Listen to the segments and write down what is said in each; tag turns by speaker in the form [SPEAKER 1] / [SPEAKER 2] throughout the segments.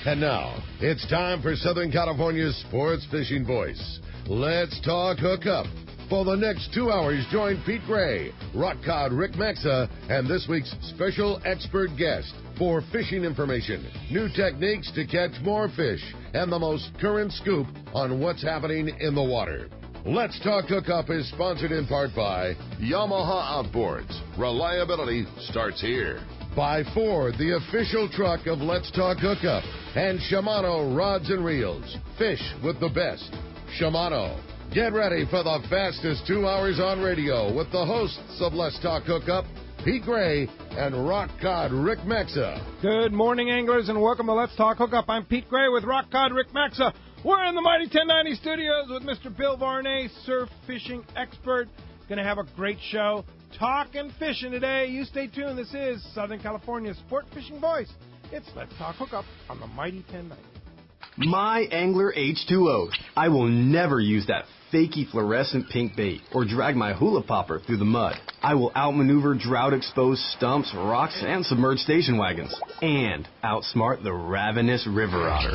[SPEAKER 1] And now, it's time for Southern California's sports fishing voice. Let's talk hookup. For the next 2 hours, join Pete Gray, rock cod Rick Maxa, and this week's special expert guest for fishing information, new techniques to catch more fish, and the most current scoop on what's happening in the water. Let's Talk Hookup is sponsored in part by Yamaha Outboards. Reliability starts here. By Ford, the official truck of Let's Talk Hookup. And Shimano Rods and Reels. Fish with the best. Shimano. Get ready for the fastest 2 hours on radio with the hosts of Let's Talk Hookup, Pete Gray and Rock Cod Rick Maxa.
[SPEAKER 2] Good morning, anglers, and welcome to Let's Talk Hookup. I'm Pete Gray with Rock Cod Rick Maxa. We're in the Mighty 1090 studios with Mr. Bill Varnay, surf fishing expert. Going to have a great show. Talking fishing today. You stay tuned. This is Southern California's sport fishing voice. It's Let's Talk Hookup on the Mighty 1090.
[SPEAKER 3] My Angler H2O. I will never use that fakey fluorescent pink bait or drag my hula popper through the mud. I will outmaneuver drought-exposed stumps, rocks, and submerged station wagons. And outsmart the ravenous river otter.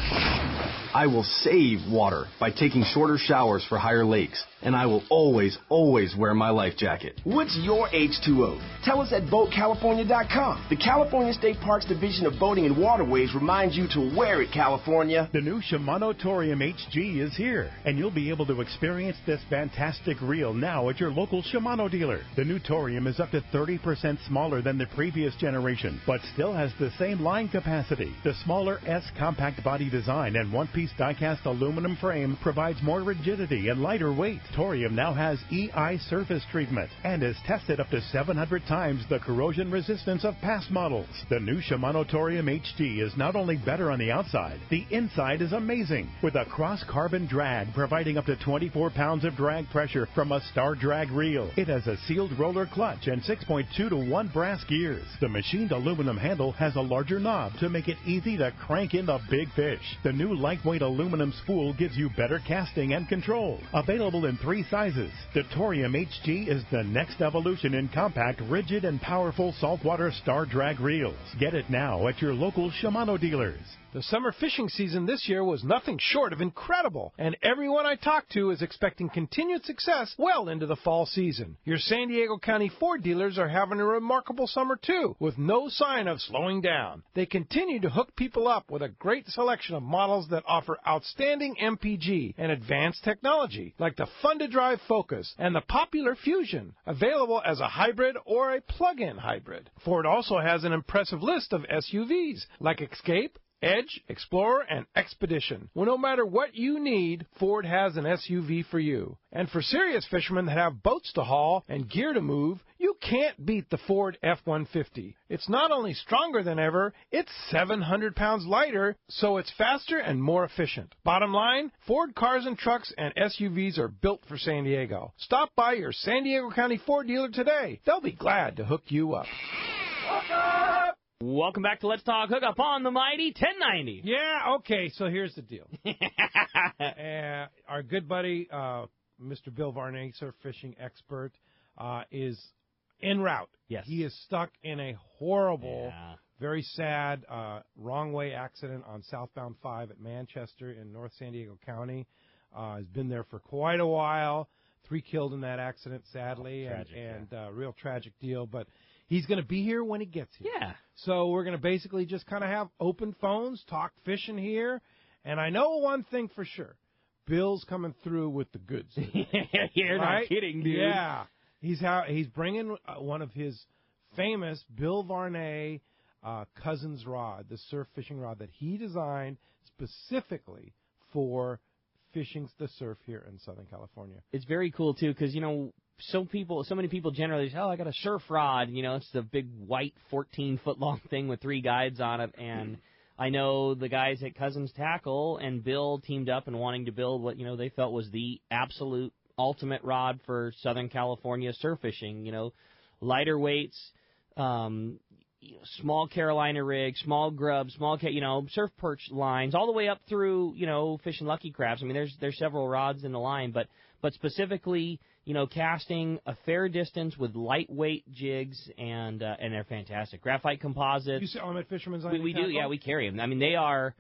[SPEAKER 3] I will save water by taking shorter showers for higher lakes. And I will always, always wear my life jacket.
[SPEAKER 4] What's your H2O? Tell us at BoatCalifornia.com. The California State Parks Division of Boating and Waterways reminds you to wear it, California.
[SPEAKER 5] The new Shimano Torium HG is here, and you'll be able to experience this fantastic reel now at your local Shimano dealer. The new Torium is up to 30% smaller than the previous generation, but still has the same line capacity. The smaller S compact body design and one-piece die-cast aluminum frame provides more rigidity and lighter weight. Torium now has EI surface treatment and is tested up to 700 times the corrosion resistance of past models. The new Shimano Torium HG is not only better on the outside, the inside is amazing, with a cross-carbon drag providing up to 24 pounds of drag pressure from a Star Drag reel. It has a sealed roller clutch and 6.2 to 1 brass gears. The machined aluminum handle has a larger knob to make it easy to crank in the big fish. The new lightweight aluminum spool gives you better casting and control. Available in 3 sizes. The Torium HG is the next evolution in compact, rigid, and powerful saltwater Star Drag reels. Get it now at your local Shimano dealers.
[SPEAKER 2] The summer fishing season this year was nothing short of incredible, and everyone I talked to is expecting continued success well into the fall season. Your San Diego County Ford dealers are having a remarkable summer too, with no sign of slowing down. They continue to hook people up with a great selection of models that offer outstanding MPG and advanced technology, like the fun-to-drive Focus and the popular Fusion, available as a hybrid or a plug-in hybrid. Ford also has an impressive list of SUVs, like Escape, Edge, Explorer, and Expedition. Well, no matter what you need, Ford has an SUV for you. And for serious fishermen that have boats to haul and gear to move, you can't beat the Ford F-150. It's not only stronger than ever, it's 700 pounds lighter, so it's faster and more efficient. Bottom line, Ford cars and trucks and SUVs are built for San Diego. Stop by your San Diego County Ford dealer today. They'll be glad to hook you up.
[SPEAKER 6] Welcome back to Let's Talk Hookup on the Mighty 1090.
[SPEAKER 2] Yeah, okay, so here's the deal. Our good buddy, Mr. Bill Varnay, surf fishing expert, is en route.
[SPEAKER 6] Yes.
[SPEAKER 2] He is stuck in a horrible, very sad, wrong-way accident on southbound 5 at Manchester in North San Diego County. Has been there for quite a while. 3 killed in that accident, sadly, real tragic deal, but he's going to be here when he gets here.
[SPEAKER 6] Yeah.
[SPEAKER 2] So we're going to basically just kind of have open phones, talk fishing here. And I know one thing for sure. Bill's coming through with the goods.
[SPEAKER 6] You're
[SPEAKER 2] right?
[SPEAKER 6] not kidding, dude.
[SPEAKER 2] Yeah. He's bringing one of his famous Bill Varnay cousin's rod, the surf fishing rod that he designed specifically for fishing the surf here in Southern California.
[SPEAKER 6] It's very cool, too, because, so many people generally say, I got a surf rod. It's the big white 14-foot-long thing with 3 guides on it. And I know the guys at Cousins Tackle and Bill teamed up and wanting to build what, they felt was the absolute ultimate rod for Southern California surf fishing. Lighter weights, small Carolina rigs, small grubs, surf perch lines, all the way up through, fishing lucky crabs. I mean, there's several rods in the line, but specifically, casting a fair distance with lightweight jigs, and they're fantastic. Graphite composites.
[SPEAKER 2] You sell them at Fisherman's Island?
[SPEAKER 6] We do, yeah, we carry them. I mean, they are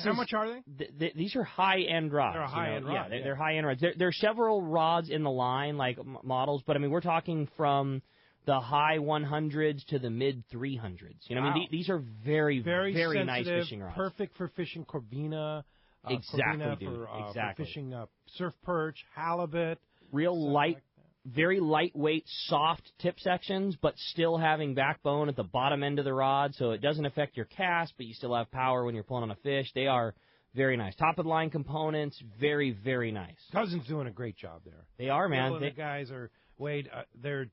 [SPEAKER 2] How much are they?
[SPEAKER 6] These are high-end rods.
[SPEAKER 2] They're a high-end rod.
[SPEAKER 6] Yeah, they're high-end rods. There are several rods in the line, like models, but I mean, we're talking from the high 100s to the mid 300s. You know, wow. I mean, these are very, very nice fishing rods.
[SPEAKER 2] Perfect for fishing corvina.
[SPEAKER 6] Exactly,
[SPEAKER 2] for fishing surf perch, halibut.
[SPEAKER 6] Real light, very lightweight, soft tip sections, but still having backbone at the bottom end of the rod, so it doesn't affect your cast, but you still have power when you're pulling on a fish. They are very nice. Top of the line components, very, very nice.
[SPEAKER 2] Cousin's doing a great job there.
[SPEAKER 6] They are, man.
[SPEAKER 2] The guys are Wade. They're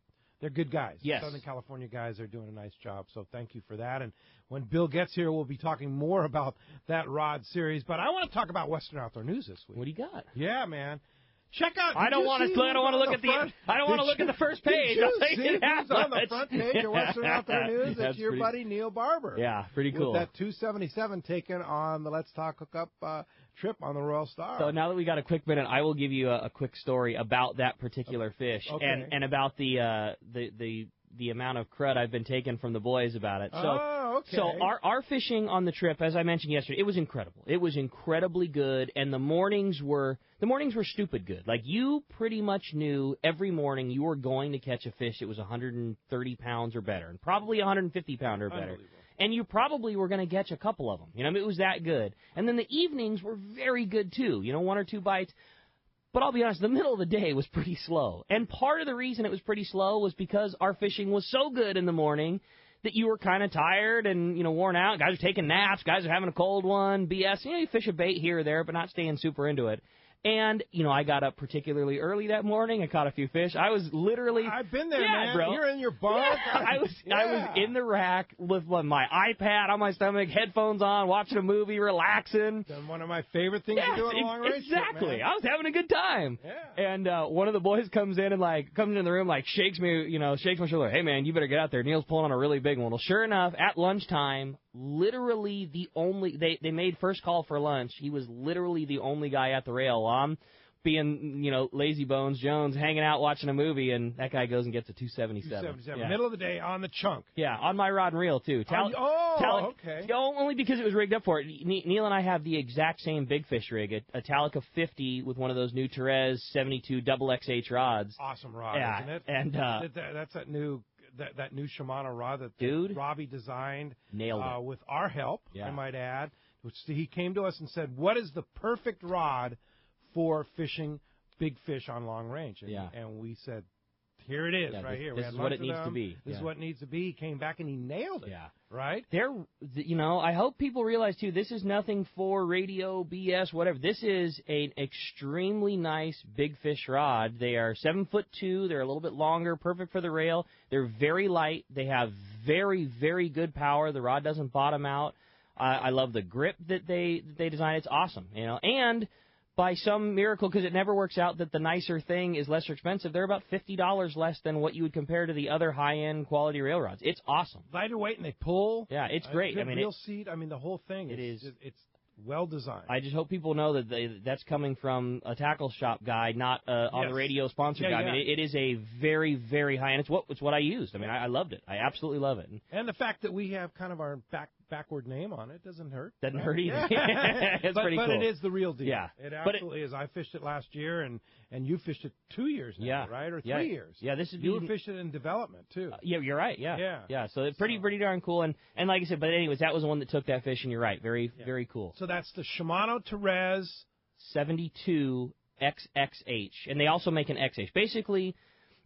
[SPEAKER 2] good guys.
[SPEAKER 6] Yes.
[SPEAKER 2] Southern California guys are doing a nice job, so thank you for that. And when Bill gets here, we'll be talking more about that rod series. But I want to talk about Western Outdoor News this week.
[SPEAKER 6] What do you got?
[SPEAKER 2] Yeah, man. Check out.
[SPEAKER 6] I don't want to look at the first page.
[SPEAKER 2] Did you see who's on the front page of Western Outdoor News? It's your buddy Neil Barber.
[SPEAKER 6] Yeah, pretty cool.
[SPEAKER 2] With that 277 taken on the Let's Talk Hookup trip on the Royal Star.
[SPEAKER 6] So now that we got a quick minute, I will give you a quick story about that particular fish and about the amount of crud I've been taking from the boys about it. So our fishing on the trip, as I mentioned yesterday, it was incredible. It was incredibly good, and the mornings were stupid good. Like, you pretty much knew every morning you were going to catch a fish that was 130 pounds or better, and probably 150 pound or better. And you probably were going to catch a couple of them. You know, I mean, it was that good. And then the evenings were very good too. You know, 1 or 2 bites. But I'll be honest, the middle of the day was pretty slow. And part of the reason it was pretty slow was because our fishing was so good in the morning that you were kind of tired and, you know, worn out. Guys are taking naps. Guys are having a cold one. BS. You know, you fish a bait here or there, but not staying super into it. And, you know, I got up particularly early that morning. I caught a few fish. I was literally...
[SPEAKER 2] I've been there,
[SPEAKER 6] man. Bro.
[SPEAKER 2] You're in your bunk.
[SPEAKER 6] Yeah. I was in the rack with my iPad on my stomach, headphones on, watching a movie, relaxing.
[SPEAKER 2] That's one of my favorite things to do on a long range trip,
[SPEAKER 6] exactly.
[SPEAKER 2] man.
[SPEAKER 6] I was having a good time.
[SPEAKER 2] Yeah.
[SPEAKER 6] And one of the boys comes in the room, shakes my shoulder. Hey, man, you better get out there. Neil's pulling on a really big one. Well, sure enough, at lunchtime, literally the only... They made first call for lunch. He was literally the only guy at the rail. I'm being, you know, Lazy Bones Jones, hanging out watching a movie, and that guy goes and gets a 277.
[SPEAKER 2] Yeah. Middle of the day on the chunk.
[SPEAKER 6] Yeah, on my rod and reel, too.
[SPEAKER 2] Okay.
[SPEAKER 6] Only because it was rigged up for it. Neil and I have the exact same big fish rig, a Talica 50 with one of those new Torres 72 XXH rods.
[SPEAKER 2] Awesome rod, isn't it?
[SPEAKER 6] And
[SPEAKER 2] that's that new Shimano rod that Robbie designed.
[SPEAKER 6] Nailed it.
[SPEAKER 2] With our help,
[SPEAKER 6] yeah.
[SPEAKER 2] I might add. Which he came to us and said, what is the perfect rod for fishing big fish on long range? And we said, here it is, right here.
[SPEAKER 6] This is what it needs to be.
[SPEAKER 2] This is what it needs to be. He came back and he nailed it.
[SPEAKER 6] Yeah.
[SPEAKER 2] Right?
[SPEAKER 6] I hope people realize, too, this is nothing for radio, BS, whatever. This is an extremely nice big fish rod. They are 7'2". They're a little bit longer, perfect for the rail. They're very light. They have very, very good power. The rod doesn't bottom out. I love the grip that they design. It's awesome, you know. And by some miracle, because it never works out that the nicer thing is lesser expensive, they're about $50 less than what you would compare to the other high-end quality rail rods. It's awesome.
[SPEAKER 2] Lighter weight and they pull.
[SPEAKER 6] Yeah, it's great.
[SPEAKER 2] Reel seat. I mean, the whole thing. It's well designed.
[SPEAKER 6] I just hope people know that that's coming from a tackle shop guy, not on the radio sponsored guy. I mean, it is a very, very high end. It's what I used. I mean, I loved it. I absolutely love it.
[SPEAKER 2] And the fact that we have kind of our backward name on it doesn't hurt.
[SPEAKER 6] Doesn't hurt either. It's pretty cool.
[SPEAKER 2] But it is the real deal.
[SPEAKER 6] Yeah,
[SPEAKER 2] it absolutely is. I fished it last year, and you fished it 2 years now, right, or 3 years?
[SPEAKER 6] Yeah, this is
[SPEAKER 2] you were fishing in development too.
[SPEAKER 6] Yeah, you're right. Yeah. So it's pretty darn cool. And like I said, but anyways, that was the one that took that fish, and you're right, very cool.
[SPEAKER 2] So that's the Shimano Torres
[SPEAKER 6] 72 XXH, and they also make an XH. Basically,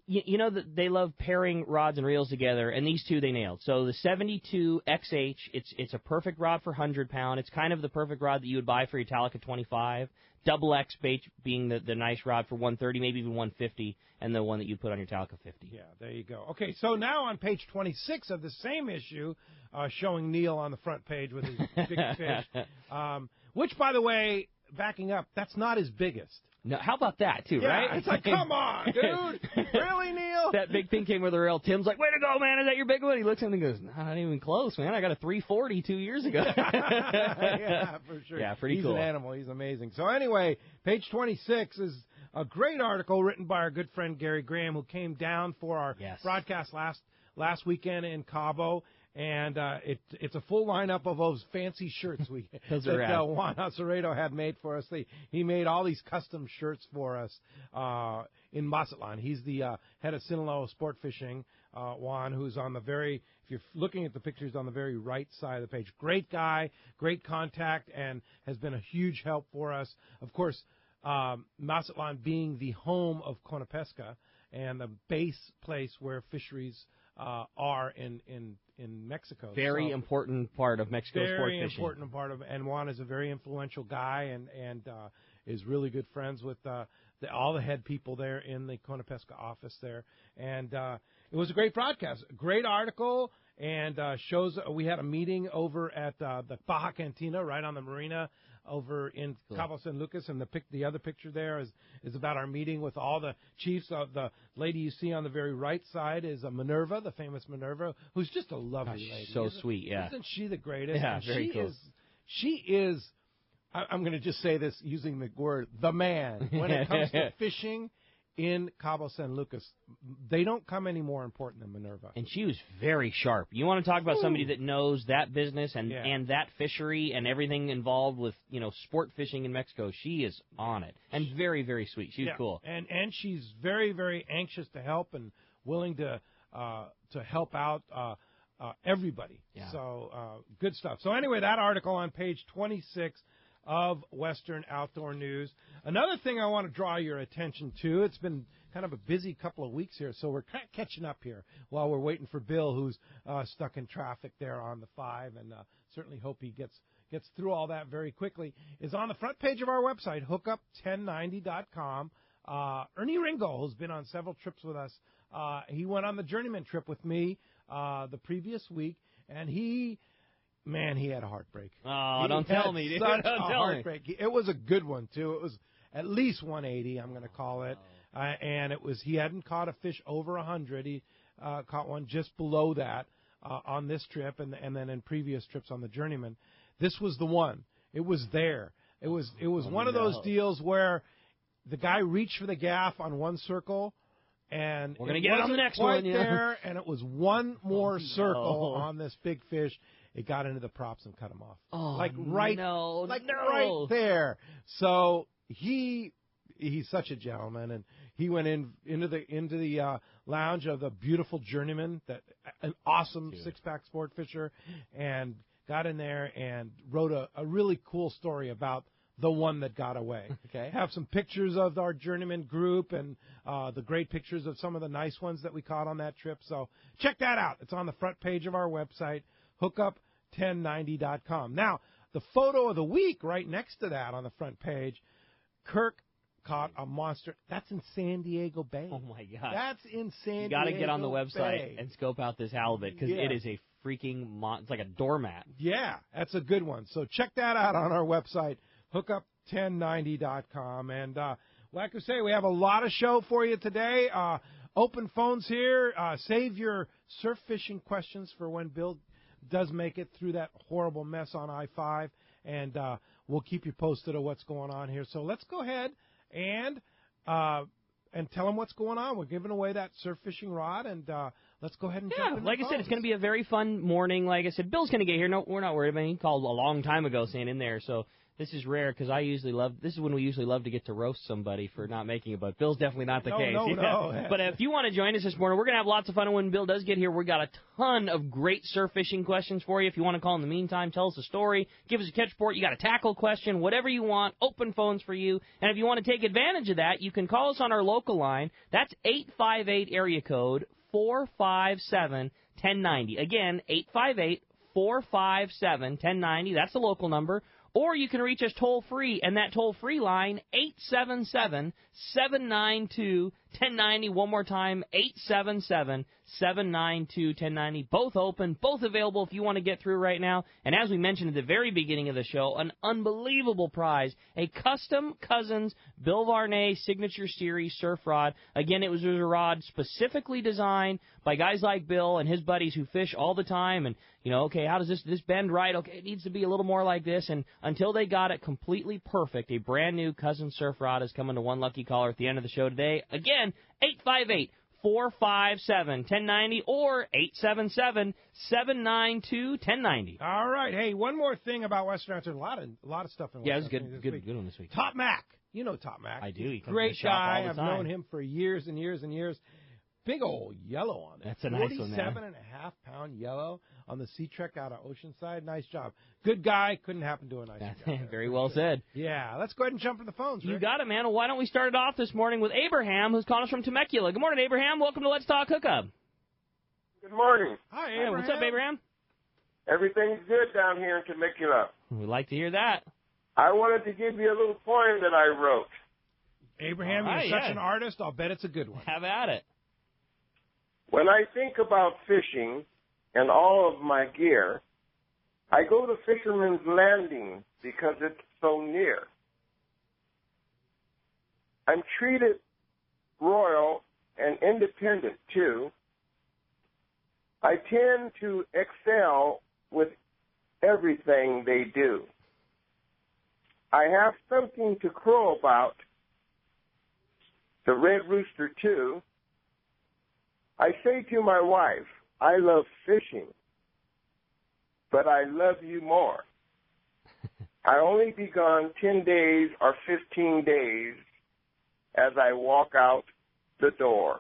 [SPEAKER 6] you know that they love pairing rods and reels together, and these two they nailed. So the 72 XH, it's a perfect rod for 100-pound. It's kind of the perfect rod that you would buy for your Talica 25. Double X bait being the nice rod for 130, maybe even 150, and the one that you put on your Talica 50.
[SPEAKER 2] Yeah, there you go. Okay, so now on page 26 of the same issue, showing Neil on the front page with his big fish, which, by the way, backing up, that's not his biggest.
[SPEAKER 6] No, how about that, too, right?
[SPEAKER 2] It's like, come on, dude. Really, Neil?
[SPEAKER 6] That big thing came with a rail. Tim's like, way to go, man. Is that your big one? He looks at him and goes, not even close, man. I got a 340 2 years ago.
[SPEAKER 2] Yeah, for sure.
[SPEAKER 6] Yeah, pretty cool.
[SPEAKER 2] He's an animal. He's amazing. So anyway, page 26 is a great article written by our good friend Gary Graham, who came down for our broadcast last weekend in Cabo. And it's a full lineup of those fancy shirts that Juan Aceredo had made for us. He made all these custom shirts for us in Mazatlan. He's the head of Sinaloa Sport Fishing, Juan, who's on the if you're looking at the pictures on the very right side of the page. Great guy, great contact, and has been a huge help for us. Of course, Mazatlan being the home of Conapesca and the base place where fisheries are in Mexico.
[SPEAKER 6] Very important part of Mexico sport fishing. Very
[SPEAKER 2] important part of, and Juan is a very influential guy and is really good friends with all the head people there in the Conapesca office there. And it was a great broadcast, great article, and shows we had a meeting over at the Baja Cantina right on the marina over in Cabo San Lucas, and the other picture there is about our meeting with all the chiefs. The lady you see on the very right side is Minerva, the famous Minerva, who's just a lovely lady.
[SPEAKER 6] So sweet, yeah.
[SPEAKER 2] Isn't she the greatest?
[SPEAKER 6] Yeah, very cool.
[SPEAKER 2] She is, I'm going to just say this using the word, the man. When it comes to fishing in Cabo San Lucas, they don't come any more important than Minerva.
[SPEAKER 6] And she was very sharp. You want to talk about somebody that knows that business and that fishery and everything involved with, sport fishing in Mexico. She is on it. And very, very sweet. She was cool.
[SPEAKER 2] And she's very, very anxious to help and willing to help out everybody.
[SPEAKER 6] Yeah.
[SPEAKER 2] So good stuff. So anyway, that article on page 26 of Western Outdoor News. Another thing I want to draw your attention to, it's been kind of a busy couple of weeks here, so we're catching up here while we're waiting for Bill, who's stuck in traffic there on the 5, and certainly hope he gets through all that very quickly, is on the front page of our website, hookup1090.com. Ernie Ringo, who's been on several trips with us, he went on the Journeyman trip with me the previous week, and he had a heartbreak.
[SPEAKER 6] Oh, don't tell me, dude.
[SPEAKER 2] Such a heartbreak. It was a good one, too. It was at least 180, I'm going to call it. And he hadn't caught a fish over 100. He caught one just below that on this trip and then in previous trips on the Journeyman. This was the one. It was there. It was one of those deals where the guy reached for the gaff on one circle, and
[SPEAKER 6] we're going to get on the next one.
[SPEAKER 2] There, and it was one more circle on this big fish. It got into the props and cut him off. Right there. So he's such a gentleman, and he went into the lounge of the beautiful Journeyman, an awesome six-pack sport fisher, and got in there and wrote a really cool story about the one that got away.
[SPEAKER 6] Okay.
[SPEAKER 2] Have some pictures of our Journeyman group and the great pictures of some of the nice ones that we caught on that trip. So check that out. It's on the front page of our website, hookup1090.com. Now, the photo of the week right next to that on the front page, Kirk caught a monster. That's in San Diego Bay.
[SPEAKER 6] Oh, my God.
[SPEAKER 2] That's in San Diego Bay.
[SPEAKER 6] You got to get on the website and scope out this halibut because it is a freaking it's like a doormat.
[SPEAKER 2] Yeah, that's a good one. So check that out on our website, hookup1090.com. And like I say, we have a lot of show for you today. Open phones here. Save your surf fishing questions for when Bill does make it through that horrible mess on I-5, and we'll keep you posted of what's going on here. So let's go ahead and tell them what's going on. We're giving away that surf fishing rod, and let's go ahead and jump in.
[SPEAKER 6] Like I said, it's going to be a very fun morning. Like I said, Bill's going to get here. No, we're not worried about it. He called a long time ago saying in there, so this is rare because this is when we usually love to get to roast somebody for not making it, but Bill's definitely not the case.
[SPEAKER 2] No.
[SPEAKER 6] But if you want to join us this morning, we're going to have lots of fun. And when Bill does get here, we got a ton of great surf fishing questions for you. If you want to call in the meantime, tell us a story, give us a catch report, you got a tackle question, whatever you want, open phones for you. And if you want to take advantage of that, you can call us on our local line. That's 858 area code 457-1090. Again, 858-457-1090. That's the local number. Or you can reach us toll-free, and that toll-free line, 877-792-1090. One more time, 877-792-1090. Both open, both available if you want to get through right now. And as we mentioned at the very beginning of the show, an unbelievable prize, a custom Cousins Bill Varnay Signature Series surf rod. Again, it was a rod specifically designed by guys like Bill and his buddies who fish all the time. And, okay, how does this bend right? Okay, it needs to be a little more like this. And until they got it completely perfect, a brand new Cousins surf rod is coming to one lucky caller at the end of the show today. Again, 457-1090 or 877-792-1090.
[SPEAKER 2] All right. Hey, one more thing about Western Outdoors. A lot of stuff in Western
[SPEAKER 6] Outdoors. Yeah, it was good one this week.
[SPEAKER 2] Top Mac. You know Top Mac.
[SPEAKER 6] I do. He comes
[SPEAKER 2] Great
[SPEAKER 6] to the shop
[SPEAKER 2] guy.
[SPEAKER 6] all the
[SPEAKER 2] I've
[SPEAKER 6] time.
[SPEAKER 2] known him for years and years and years. Big old yellow on it.
[SPEAKER 6] That's a nice one, man.
[SPEAKER 2] 47.5-pound yellow on the Sea Trek out of Oceanside. Nice job. Good guy. Couldn't happen to a nicer job.
[SPEAKER 6] Very well said.
[SPEAKER 2] Yeah. Let's go ahead and jump for the phones, Rick.
[SPEAKER 6] You got it, man. Well, why don't we start it off this morning with Abraham, who's calling us from Temecula. Good morning, Abraham. Welcome to Let's Talk Hookup.
[SPEAKER 7] Good morning.
[SPEAKER 2] Hi, Abraham.
[SPEAKER 6] What's up, Abraham?
[SPEAKER 7] Everything's good down here in Temecula.
[SPEAKER 6] We'd like to hear that.
[SPEAKER 7] I wanted to give you a little poem that I wrote.
[SPEAKER 2] Abraham,
[SPEAKER 6] All right,
[SPEAKER 2] you're such an artist. I'll bet it's a good one.
[SPEAKER 6] Have at it.
[SPEAKER 7] When I think about fishing and all of my gear, I go to Fisherman's Landing because it's so near. I'm treated royal and independent, too. I tend to excel with everything they do. I have something to crow about, the red rooster, too. I say to my wife, I love fishing, but I love you more. I only be gone 10 days or 15 days as I walk out the door.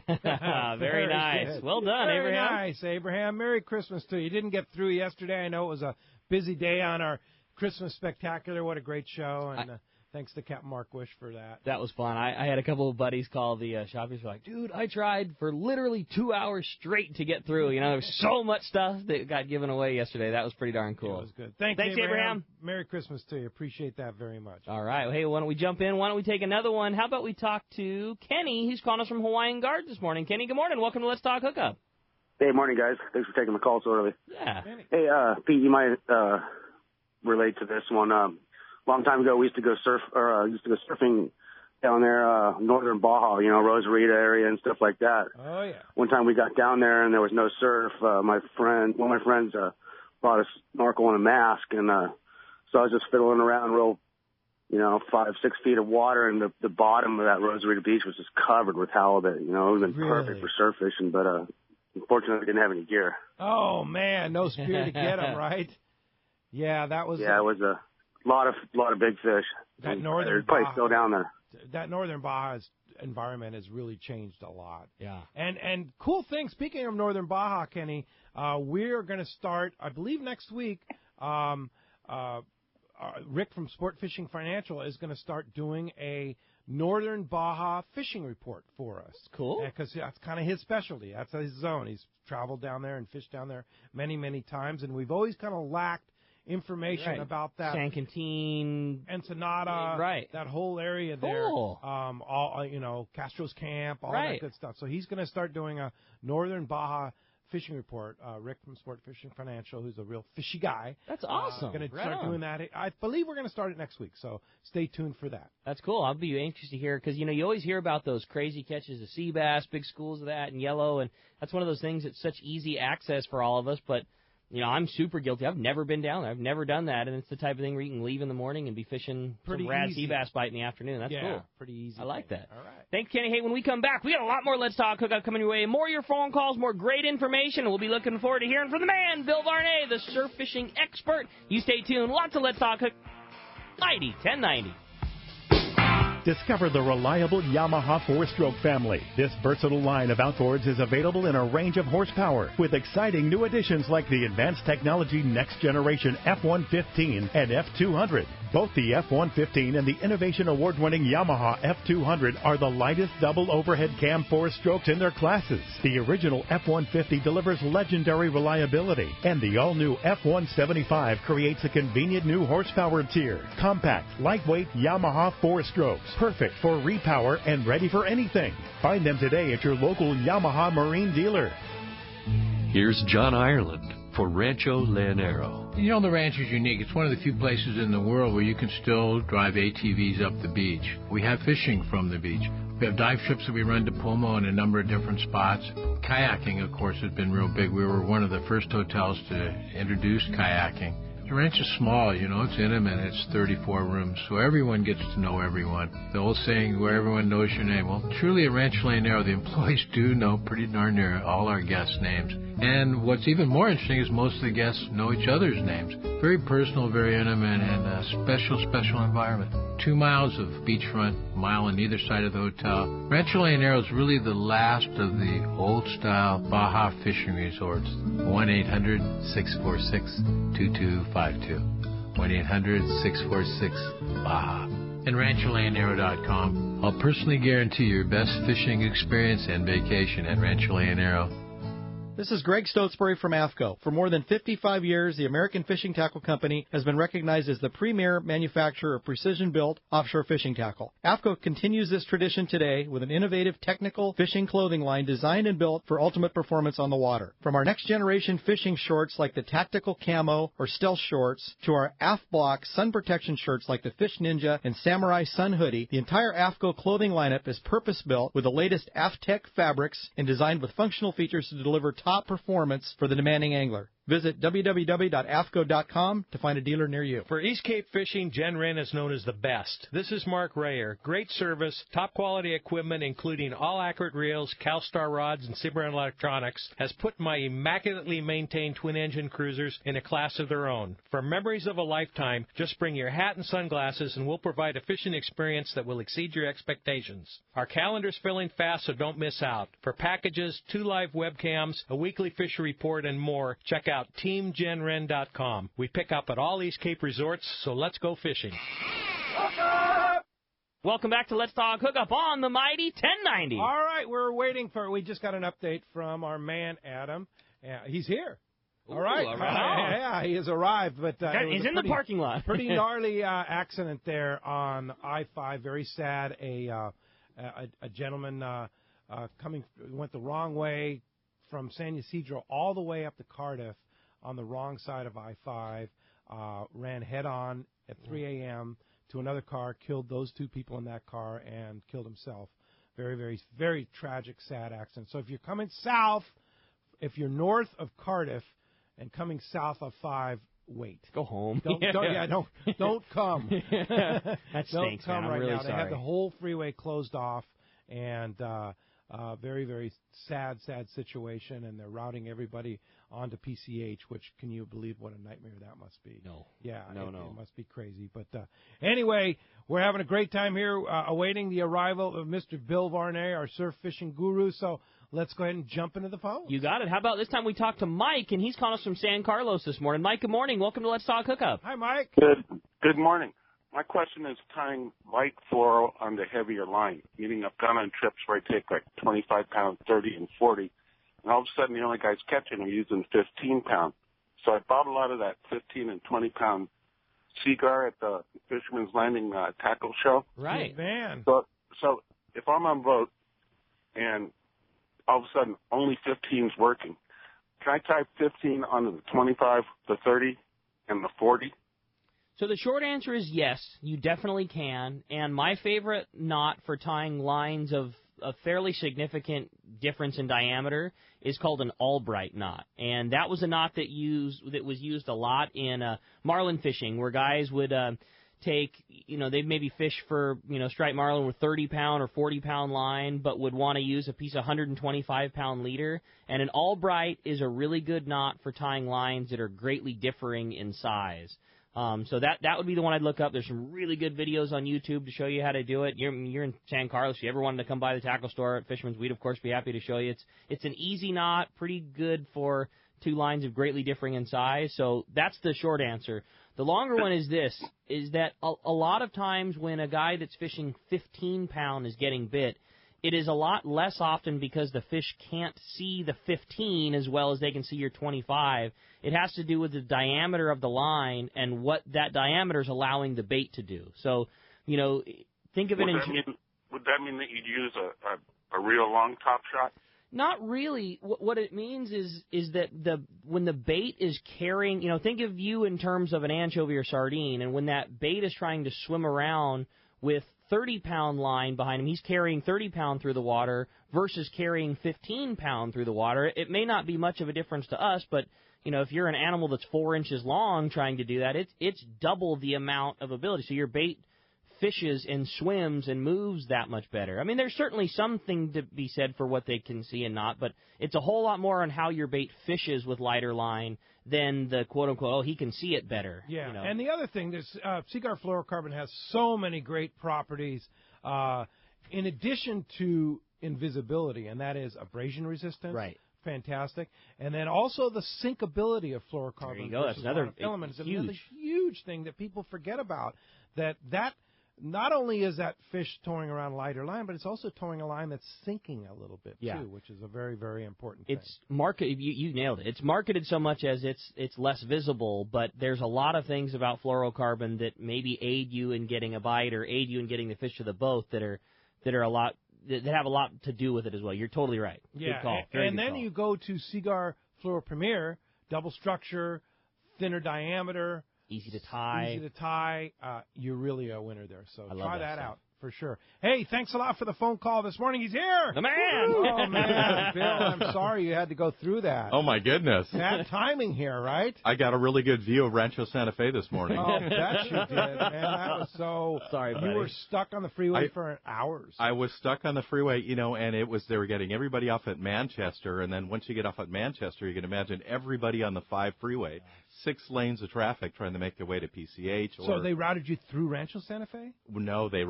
[SPEAKER 6] Very nice.
[SPEAKER 2] Good.
[SPEAKER 6] Well done,
[SPEAKER 2] Very
[SPEAKER 6] Abraham.
[SPEAKER 2] nice, Abraham. Merry Christmas to you. You didn't get through yesterday. I know it was a busy day on our Christmas Spectacular. What a great show. And thanks to Captain Mark Wish for that.
[SPEAKER 6] That was fun. I had a couple of buddies call the shoppers. Were like, dude, I tried for literally 2 hours straight to get through. You know, there was so much stuff that got given away yesterday. That was pretty darn cool.
[SPEAKER 2] It was good. Thanks,
[SPEAKER 6] Abraham.
[SPEAKER 2] Merry Christmas to you. Appreciate that very much.
[SPEAKER 6] All right. Well, hey, why don't we jump in? Why don't we take another one? How about we talk to Kenny? He's calling us from Hawaiian Guard this morning. Kenny, good morning. Welcome to Let's Talk Hookup.
[SPEAKER 8] Hey, morning, guys. Thanks for taking the call so early.
[SPEAKER 6] Yeah.
[SPEAKER 8] Hey, Pete, you might relate to this one. Long time ago, we used to go surfing down there, northern Baja, you know, Rosarita area and stuff like that.
[SPEAKER 2] Oh, yeah.
[SPEAKER 8] One time we got down there and there was no surf. One of my friends brought a snorkel and a mask, and so I was just fiddling around real, 5-6 feet of water, and the bottom of that Rosarita beach was just covered with halibut. You know, it would have been perfect for surf fishing, but unfortunately, we didn't have any gear.
[SPEAKER 2] Oh, man, no spear to get them, right? Yeah, that was...
[SPEAKER 8] Yeah, it was a lot of big fish.
[SPEAKER 2] That northern
[SPEAKER 8] There's probably still down there.
[SPEAKER 2] That northern Baja environment has really changed a lot.
[SPEAKER 6] Yeah.
[SPEAKER 2] And cool thing, speaking of northern Baja, Kenny, we're going to start, I believe next week, Rick from Sport Fishing Financial is going to start doing a northern Baja fishing report for us.
[SPEAKER 6] Cool.
[SPEAKER 2] Because that's kind of his specialty. That's his zone. He's traveled down there and fished down there many, many times, and we've always kind of lacked information about that.
[SPEAKER 6] San Quintin,
[SPEAKER 2] Ensenada,
[SPEAKER 6] right?
[SPEAKER 2] That whole area there.
[SPEAKER 6] Cool.
[SPEAKER 2] All Castro's Camp, all that good stuff. So he's going to start doing a northern Baja fishing report. Rick from Sport Fishing Financial, who's a real fishy guy.
[SPEAKER 6] That's awesome.
[SPEAKER 2] Going to start doing that. I believe we're going to start it next week. So stay tuned for that.
[SPEAKER 6] That's cool. I'll be anxious to hear because you always hear about those crazy catches of sea bass, big schools of that, and yellow, and that's one of those things that's such easy access for all of us, but. I'm super guilty. I've never been down there. I've never done that, and it's the type of thing where you can leave in the morning and be fishing some rad sea bass bite in the afternoon. That's cool.
[SPEAKER 2] Pretty easy.
[SPEAKER 6] I like that.
[SPEAKER 2] All right.
[SPEAKER 6] Thanks, Kenny. Hey, when we come back, we got a lot more Let's Talk Hookup coming your way. More of your phone calls, more great information. We'll be looking forward to hearing from the man, Bill Varnay, the surf fishing expert. You stay tuned. Lots of Let's Talk Hookup. 1090.
[SPEAKER 5] Discover the reliable Yamaha 4-stroke family. This versatile line of outboards is available in a range of horsepower with exciting new additions like the advanced technology next generation F-115 and F-200. Both the F-115 and the Innovation Award-winning Yamaha F-200 are the lightest double overhead cam 4-strokes in their classes. The original F-150 delivers legendary reliability, and the all-new F-175 creates a convenient new horsepower tier. Compact, lightweight Yamaha 4-strokes. Perfect for repower and ready for anything. Find them today at your local Yamaha Marine dealer.
[SPEAKER 9] Here's John Ireland for Rancho Leonero.
[SPEAKER 10] The ranch is unique. It's one of the few places in the world where you can still drive ATVs up the beach. We have fishing from the beach. We have dive trips that we run to Pomo in a number of different spots. Kayaking, of course, has been real big. We were one of the first hotels to introduce kayaking. The ranch is small, it's intimate. It's 34 rooms, so everyone gets to know everyone. The old saying, where everyone knows your name. Well, truly at Rancho Leonero, the employees do know pretty darn near all our guests' names. And what's even more interesting is most of the guests know each other's names. Very personal, very intimate, and a special environment. 2 miles of beachfront, mile on either side of the hotel. Rancho Leonero is really the last of the old-style Baja fishing resorts. 1-800-646-2252. 1-800-646-BAJA. And RanchoLeonero.com. I'll personally guarantee your best fishing experience and vacation at Rancho Leonero.
[SPEAKER 11] This is Greg Stotesbury from ASCO. For more than 55 years, the American Fishing Tackle Company has been recognized as the premier manufacturer of precision-built offshore fishing tackle. ASCO continues this tradition today with an innovative technical fishing clothing line designed and built for ultimate performance on the water. From our next-generation fishing shorts like the Tactical Camo or Stealth Shorts to our AF-Block sun protection shirts like the Fish Ninja and Samurai Sun Hoodie, the entire ASCO clothing lineup is purpose-built with the latest AFTech fabrics and designed with functional features to deliver top performance for the demanding angler. Visit www.afco.com to find a dealer near you.
[SPEAKER 2] For East Cape fishing, Jen Wren is known as the best. This is Mark Rayer. Great service, top quality equipment, including all accurate reels, CalStar rods, and Cimarron electronics, has put my immaculately maintained twin-engine cruisers in a class of their own. For memories of a lifetime, just bring your hat and sunglasses, and we'll provide a fishing experience that will exceed your expectations. Our calendar's filling fast, so don't miss out. For packages, 2 live webcams, a weekly fishery report, and more, check out TeamJenRen.com. We pick up at all East Cape resorts, so let's go fishing.
[SPEAKER 6] Welcome back to Let's Talk Hookup on the mighty 1090.
[SPEAKER 2] All right, we just got an update from our man, Adam. He's here. All right. Yeah, he has arrived. But
[SPEAKER 6] he's in the parking lot.
[SPEAKER 2] Pretty gnarly accident there on I-5. Very sad. A gentleman went the wrong way from San Ysidro all the way up to Cardiff on the wrong side of I-5, ran head-on at 3 a.m. to another car, killed those 2 people in that car, and killed himself. Very, very, very tragic, sad accident. So if you're coming south, if you're north of Cardiff and coming south of 5, wait.
[SPEAKER 6] Go home.
[SPEAKER 2] Don't come.
[SPEAKER 6] That stinks,
[SPEAKER 2] don't come
[SPEAKER 6] man. I'm
[SPEAKER 2] right
[SPEAKER 6] really
[SPEAKER 2] now.
[SPEAKER 6] sorry.
[SPEAKER 2] They have the whole freeway closed off, and very, very sad situation, and they're routing everybody onto PCH, which, can you believe what a nightmare that must be?
[SPEAKER 6] No.
[SPEAKER 2] Yeah,
[SPEAKER 6] No.
[SPEAKER 2] It must be crazy. But anyway, we're having a great time here awaiting the arrival of Mr. Bill Varnay, our surf fishing guru, so let's go ahead and jump into the phone.
[SPEAKER 6] You got it. How about this time we talk to Mike, and he's calling us from San Carlos this morning. Mike, good morning. Welcome to Let's Talk Hookup.
[SPEAKER 2] Hi, Mike.
[SPEAKER 12] Good morning. My question is tying light fluoro on the heavier line, meaning I've gone on trips where I take like 25 pound, 30 and 40, and all of a sudden the only guys catching are using 15 pound. So I bought a lot of that 15 and 20 pound Seagar at the Fisherman's Landing tackle show.
[SPEAKER 6] Right.
[SPEAKER 2] Good man.
[SPEAKER 12] So if I'm on boat and all of a sudden only 15's working, can I tie 15 onto the 25, the 30, and the 40?
[SPEAKER 6] So the short answer is yes, you definitely can. And my favorite knot for tying lines of a fairly significant difference in diameter is called an Albright knot. And that was a knot that was used a lot in marlin fishing, where guys would they'd maybe fish for, striped marlin with 30-pound or 40-pound line, but would want to use a piece of 125-pound leader. And an Albright is a really good knot for tying lines that are greatly differing in size. So that would be the one I'd look up. There's some really good videos on YouTube to show you how to do it. You're in San Carlos. If you ever wanted to come by the tackle store at Fisherman's, we'd, of course, be happy to show you. It's an easy knot, pretty good for 2 lines of greatly differing in size. So that's the short answer. The longer one is this, is that a lot of times when a guy that's fishing 15-pound is getting bit, it is a lot less often because the fish can't see the 15 as well as they can see your 25. It has to do with the diameter of the line and what that diameter is allowing the bait to do. So, think of it
[SPEAKER 12] would that mean that you'd use a real long top shot?
[SPEAKER 6] Not really. What it means is that when the bait is carrying, think of you in terms of an anchovy or sardine, and when that bait is trying to swim around with 30-pound line behind him, he's carrying 30-pound through the water versus carrying 15-pound through the water. It may not be much of a difference to us, but if you're an animal that's 4 inches long trying to do that, it's double the amount of ability. So your bait fishes and swims and moves that much better. I mean, there's certainly something to be said for what they can see and not, but it's a whole lot more on how your bait fishes with lighter line than the quote-unquote, oh, he can see it better.
[SPEAKER 2] Yeah, and the other thing, this Seaguar fluorocarbon has so many great properties in addition to invisibility, and that is abrasion resistance.
[SPEAKER 6] Right.
[SPEAKER 2] Fantastic. And then also the sinkability of fluorocarbon.
[SPEAKER 6] There you go. That's another
[SPEAKER 2] element. It's
[SPEAKER 6] huge.
[SPEAKER 2] another huge thing that people forget about, that not only is that fish towing around lighter line, but it's also towing a line that's sinking a little bit too, which is a very, very important thing.
[SPEAKER 6] It's marketed. You nailed it. It's marketed so much as it's less visible, but there's a lot of things about fluorocarbon that maybe aid you in getting a bite or aid you in getting the fish to the boat that are a lot that have a lot to do with it as well. You're totally right.
[SPEAKER 2] Yeah,
[SPEAKER 6] good call.
[SPEAKER 2] And then you go to Seaguar Fluoro Premier, double structure, thinner diameter.
[SPEAKER 6] Easy to tie.
[SPEAKER 2] You're really a winner there. So
[SPEAKER 6] I love
[SPEAKER 2] try that
[SPEAKER 6] stuff.
[SPEAKER 2] out for sure. Hey, thanks a lot for the phone call this morning. He's here.
[SPEAKER 6] The man.
[SPEAKER 2] Oh, man. Bill, I'm sorry you had to go through that.
[SPEAKER 13] Oh, my goodness.
[SPEAKER 2] Bad timing here, right?
[SPEAKER 13] I got a really good view of Rancho Santa Fe this morning.
[SPEAKER 2] Oh, that you did, man. That was so...
[SPEAKER 6] Sorry, buddy.
[SPEAKER 2] You were stuck on the freeway for hours.
[SPEAKER 13] I was stuck on the freeway, and they were getting everybody off at Manchester, and then once you get off at Manchester, you can imagine everybody on the 5 freeway, 6 lanes of traffic trying to make their way to PCH.
[SPEAKER 2] So they routed you through Rancho Santa Fe?
[SPEAKER 13] No, they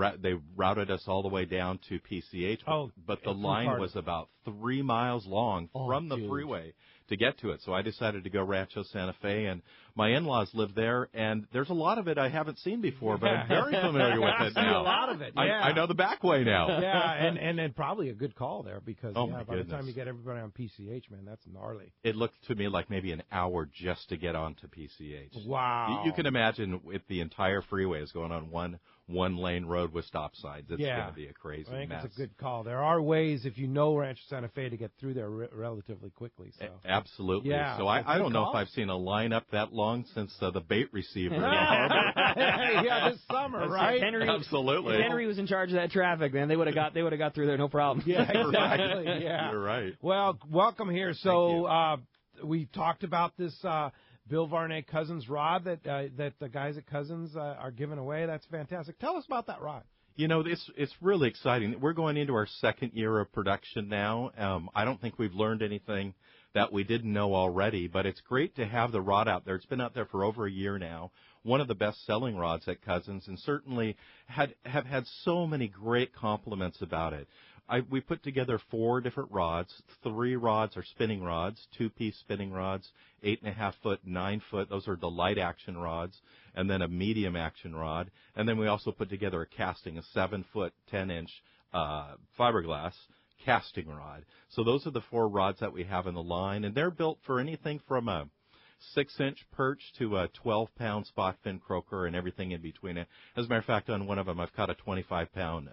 [SPEAKER 13] routed us all the way down to PCH, but the line was about 3 miles long from the freeway to get to it. So I decided to go Rancho Santa Fe, and my in-laws live there, and there's a lot of it I haven't seen before, but I'm very familiar with it now.
[SPEAKER 2] A lot of it, yeah.
[SPEAKER 13] I know the back way now.
[SPEAKER 2] Yeah, and probably a good call there because by the
[SPEAKER 13] goodness.
[SPEAKER 2] time you get everybody on PCH, man, that's gnarly.
[SPEAKER 13] It looked to me like maybe an hour just to get onto PCH.
[SPEAKER 2] Wow.
[SPEAKER 13] You can imagine if the entire freeway is going on one-lane road with stop signs. It's going to be a crazy
[SPEAKER 2] I think
[SPEAKER 13] mess.
[SPEAKER 2] it's a good call. There are ways, if you know Rancho Santa Fe, to get through there relatively quickly. So.
[SPEAKER 13] Absolutely.
[SPEAKER 2] Yeah,
[SPEAKER 13] so I don't know if I've seen a line up that long since the bait receiver.
[SPEAKER 2] Yeah, this summer, right?
[SPEAKER 13] Absolutely.
[SPEAKER 6] If Henry was in charge of that traffic, man, they would have got through there, no problem.
[SPEAKER 2] Yeah, exactly. Yeah.
[SPEAKER 13] You're right.
[SPEAKER 2] Well, welcome here. So we talked about this Bill Varnay Cousins rod that the guys at Cousins are giving away. That's fantastic. Tell us about that rod.
[SPEAKER 13] It's really exciting. We're going into our second year of production now. I don't think we've learned anything that we didn't know already, but it's great to have the rod out there. It's been out there for over a year now. One of the best-selling rods at Cousins, and certainly have had so many great compliments about it. We put together 4 different rods. 3 rods are spinning rods, 2-piece spinning rods, 8.5 foot, 9 foot. Those are the light action rods, and then a medium action rod. And then we also put together a casting, a 7 foot, 10-inch fiberglass casting rod. So those are the 4 rods that we have in the line, and they're built for anything from a 6-inch perch to a 12-pound spot fin croaker and everything in between it. As a matter of fact, on one of them, I've caught a 25-pound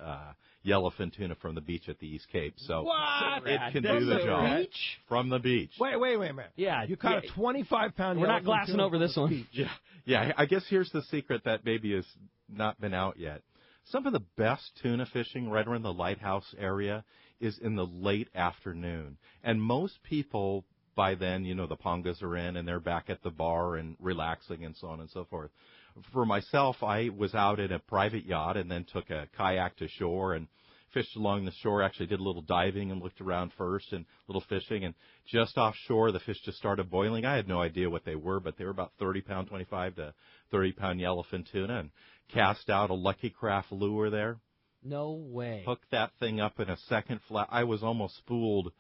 [SPEAKER 13] yellowfin tuna from the beach at the East Cape. So
[SPEAKER 2] what?
[SPEAKER 13] It can do the job.
[SPEAKER 2] Beach?
[SPEAKER 13] From the beach.
[SPEAKER 2] Wait a minute.
[SPEAKER 6] Yeah.
[SPEAKER 2] You caught a 25-pound
[SPEAKER 6] We're not glassing over this one.
[SPEAKER 13] Yeah. I guess here's the secret that maybe has not been out yet. Some of the best tuna fishing right around the lighthouse area is in the late afternoon. And most people, by then, the pongas are in and they're back at the bar and relaxing and so on and so forth. For myself, I was out in a private yacht and then took a kayak to shore and fished along the shore, actually did a little diving and looked around first and a little fishing. And just offshore, the fish just started boiling. I had no idea what they were, but they were about 30-pound, 25 to 30-pound yellowfin tuna, and cast out a Lucky Craft lure there.
[SPEAKER 6] No way.
[SPEAKER 13] Hooked that thing up in a second flat. I was almost spooled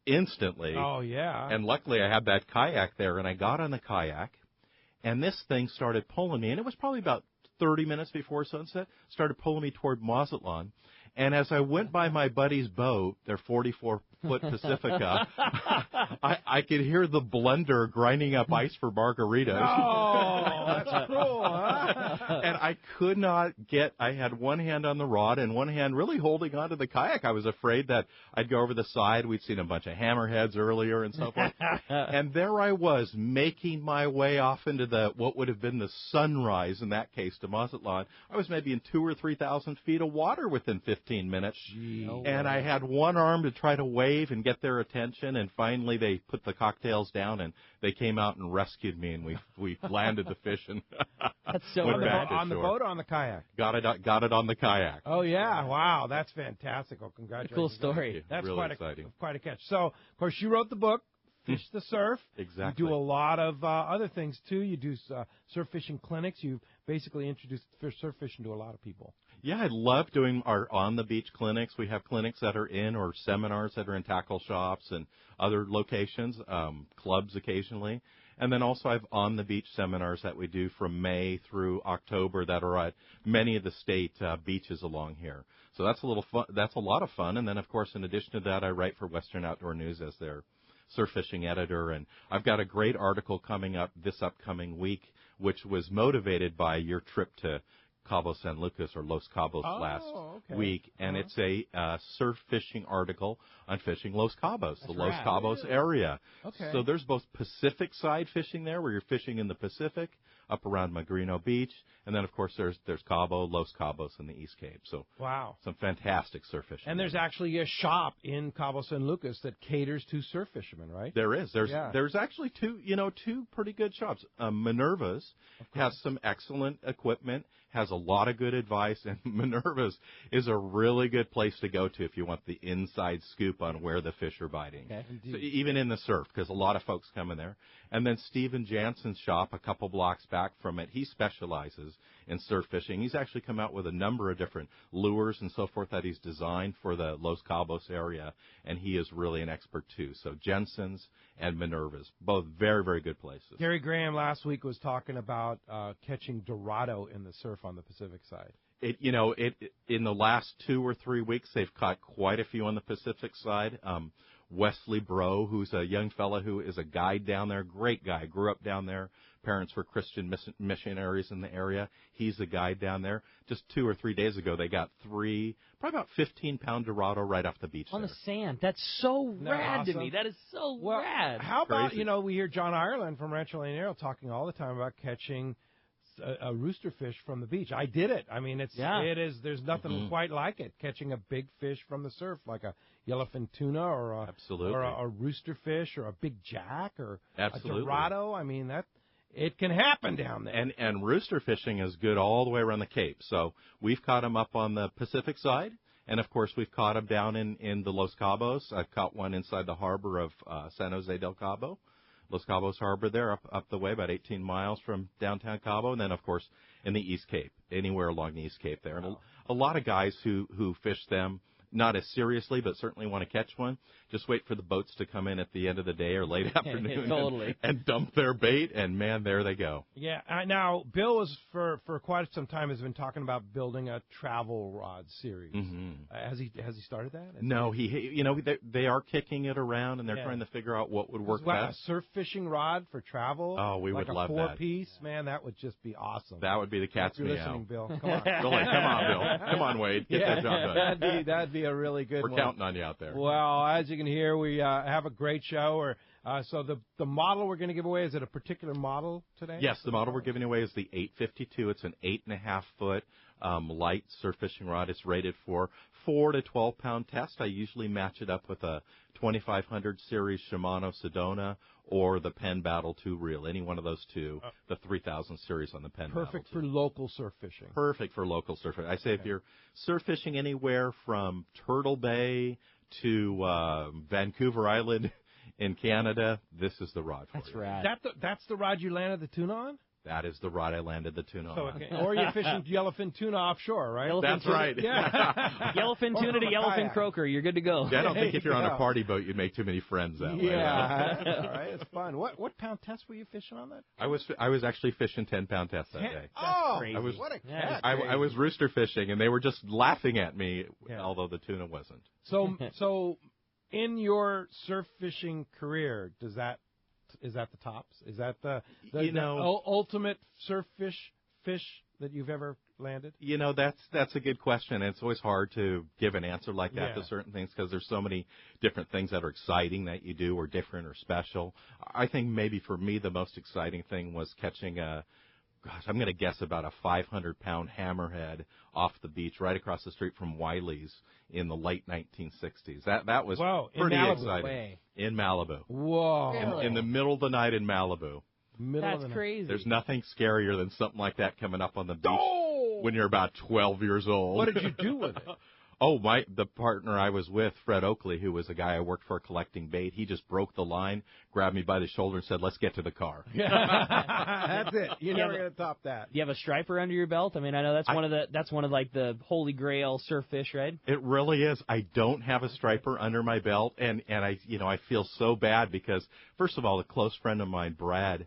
[SPEAKER 13] instantly.
[SPEAKER 2] Oh, yeah.
[SPEAKER 13] And luckily I had that kayak there, and I got on the kayak, and this thing started pulling me, and it was probably about 30 minutes before sunset, started pulling me toward Mazatlan. And as I went by my buddy's boat, their 44-foot Pacifica, I could hear the blender grinding up ice for margaritas.
[SPEAKER 2] Oh, that's cruel, huh?
[SPEAKER 13] And I could not I had one hand on the rod and one hand really holding onto the kayak. I was afraid that I'd go over the side. We'd seen a bunch of hammerheads earlier and so forth. And there I was, making my way off into what would have been the sunrise, in that case, to Mazatlan. I was maybe in 2,000 or 3,000 feet of water within 15 15 minutes.
[SPEAKER 2] No
[SPEAKER 13] and
[SPEAKER 2] way.
[SPEAKER 13] I had one arm to try to wave and get their attention, and finally they put the cocktails down, and they came out and rescued me, and we landed the fish and
[SPEAKER 6] That's so
[SPEAKER 13] went
[SPEAKER 6] rad.
[SPEAKER 13] back to
[SPEAKER 2] On the
[SPEAKER 13] shore.
[SPEAKER 2] boat or on the kayak?
[SPEAKER 13] Got it on the kayak.
[SPEAKER 2] Oh, yeah. Wow. That's fantastic. Well,
[SPEAKER 6] A
[SPEAKER 2] congratulations.
[SPEAKER 6] cool story.
[SPEAKER 2] That's
[SPEAKER 13] really
[SPEAKER 2] quite
[SPEAKER 13] exciting.
[SPEAKER 2] quite a catch. So, of course, you wrote the book, Fish the Surf.
[SPEAKER 13] Exactly.
[SPEAKER 2] You do a lot of other things, too. You do surf fishing clinics. You've basically introduced surf fishing to a lot of people.
[SPEAKER 13] Yeah, I love doing our on-the-beach clinics. We have clinics that are in or seminars that are in tackle shops and other locations, clubs occasionally. And then also I have on-the-beach seminars that we do from May through October that are at many of the state beaches along here. So that's a little fun. That's a lot of fun. And then, of course, in addition to that, I write for Western Outdoor News as their surf fishing editor. And I've got a great article coming up this upcoming week, which was motivated by your trip to Cabo San Lucas or Los Cabos last week, and it's a surf fishing article on fishing Los Cabos, the Los Cabos area.
[SPEAKER 2] Okay.
[SPEAKER 13] So there's both Pacific side fishing there, where you're fishing in the Pacific, up around Magrino Beach, and then of course there's Cabo, Los Cabos, and the East Cape. So
[SPEAKER 2] wow,
[SPEAKER 13] some fantastic surf fishing.
[SPEAKER 2] And there's actually a shop in Cabo San Lucas that caters to surf fishermen, right?
[SPEAKER 13] There is. There's actually two pretty good shops. Minerva's has some excellent equipment, has a lot of good advice, and Minerva's is a really good place to go to if you want the inside scoop on where the fish are biting.
[SPEAKER 6] Okay.
[SPEAKER 13] So even in the surf, because a lot of folks come in there. And then Stephen Jansen's shop, a couple blocks back from it, he specializes in surf fishing. He's actually come out with a number of different lures and so forth that he's designed for the Los Cabos area, and he is really an expert too. So Jensen's and Minerva's, both very, very good places.
[SPEAKER 2] Gary Graham last week was talking about catching Dorado in the surf on the Pacific side.
[SPEAKER 13] In the last 2 or 3 weeks, they've caught quite a few on the Pacific side. Wesley Bro, who's a young fella who is a guide down there, great guy, grew up down there. Parents were Christian missionaries in the area. He's a guide down there. Just 2 or 3 days ago, they got probably about 15-pound Dorado right off the beach
[SPEAKER 6] on
[SPEAKER 13] there.
[SPEAKER 6] the sand. That's so rad to
[SPEAKER 2] awesome?
[SPEAKER 6] me. That is so rad.
[SPEAKER 2] How about,
[SPEAKER 13] Crazy.
[SPEAKER 2] we hear John Ireland from Rancho Leonero talking all the time about catching a rooster fish from the beach. I did it. I mean, there's nothing quite like it, catching a big fish from the surf, like a yellowfin tuna or a rooster fish or a big jack or a Dorado. I mean, it can happen down there.
[SPEAKER 13] And rooster fishing is good all the way around the Cape. So we've caught them up on the Pacific side, and of course we've caught them down in the Los Cabos. I've caught one inside the harbor of San Jose del Cabo. Los Cabos Harbor there, up the way, about 18 miles from downtown Cabo, and then, of course, in the East Cape, anywhere along the East Cape there. And a lot of guys who fish them, not as seriously, but certainly want to catch one, just wait for the boats to come in at the end of the day or late afternoon
[SPEAKER 6] Totally.
[SPEAKER 13] and dump their bait, and, man, there they go.
[SPEAKER 2] Yeah. Now, Bill is, for quite some time, has been talking about building a travel rod series. Has he started that?
[SPEAKER 13] No, they are kicking it around, and they're trying to figure out what would work best.
[SPEAKER 2] A surf fishing rod for travel?
[SPEAKER 13] Oh, we would love that.
[SPEAKER 2] Like a 4-piece? Man, that would just be awesome.
[SPEAKER 13] That would be the cat's
[SPEAKER 2] If you're
[SPEAKER 13] meow.
[SPEAKER 2] listening, Bill. Come on.
[SPEAKER 13] Really, come on, Bill. Come on, Wade. Get that job done.
[SPEAKER 2] That'd be a really good one.
[SPEAKER 13] We're counting on you out there.
[SPEAKER 2] Well, as you can hear, we have a great show. So the model we're going to give away, is it a particular model today?
[SPEAKER 13] Yes, the model we're giving away is the 852. It's an 8.5-foot light surf fishing rod. It's rated for 4 to 12-pound test. I usually match it up with a 2500 series Shimano Sedona or the Penn Battle 2 reel, any one of those two, the 3000 series on the Penn Battle 2.
[SPEAKER 2] Perfect for local surf fishing.
[SPEAKER 13] Perfect for local surf fishing. I say if you're surf fishing anywhere from Turtle Bay to Vancouver Island in Canada, this is the rod for you.
[SPEAKER 6] That's rad.
[SPEAKER 2] That's the rod you landed the tuna on?
[SPEAKER 13] That is the rod I landed the tuna on.
[SPEAKER 2] Or you're fishing yellowfin tuna offshore, right?
[SPEAKER 13] That's right.
[SPEAKER 2] Yeah.
[SPEAKER 6] Yellowfin tuna to yellowfin croaker. You're good to go.
[SPEAKER 13] Yeah, I don't think if you're on a party boat, you'd make too many friends that way.
[SPEAKER 2] Yeah, all right. It's fun. What pound test were you fishing on that?
[SPEAKER 13] I was actually fishing 10-pound tests that day.
[SPEAKER 2] That's
[SPEAKER 6] crazy.
[SPEAKER 2] What a catch.
[SPEAKER 13] I was rooster fishing, and they were just laughing at me, although the tuna wasn't.
[SPEAKER 2] So in your surf fishing career, is that the tops? Is that the ultimate surf fish that you've ever landed?
[SPEAKER 13] That's a good question. It's always hard to give an answer like that to certain things because there's so many different things that are exciting that you do or different or special. I think maybe for me the most exciting thing was catching a gosh, I'm going to guess about a 500-pound hammerhead off the beach right across the street from Wiley's in the late 1960s. That was pretty exciting. In Malibu.
[SPEAKER 2] Whoa.
[SPEAKER 13] In the middle of the night in Malibu.
[SPEAKER 6] That's crazy.
[SPEAKER 13] There's nothing scarier than something like that coming up on the beach when you're about 12 years old.
[SPEAKER 2] What did you do with it?
[SPEAKER 13] Oh, the partner I was with, Fred Oakley, who was a guy I worked for collecting bait, he just broke the line, grabbed me by the shoulder, and said, "Let's get to the car."
[SPEAKER 2] That's it. You're never going to top that.
[SPEAKER 6] Do you have a striper under your belt? I mean, I know that's one of like the holy grail surf fish, right?
[SPEAKER 13] It really is. I don't have a striper under my belt, and I feel so bad because, first of all, a close friend of mine, Brad,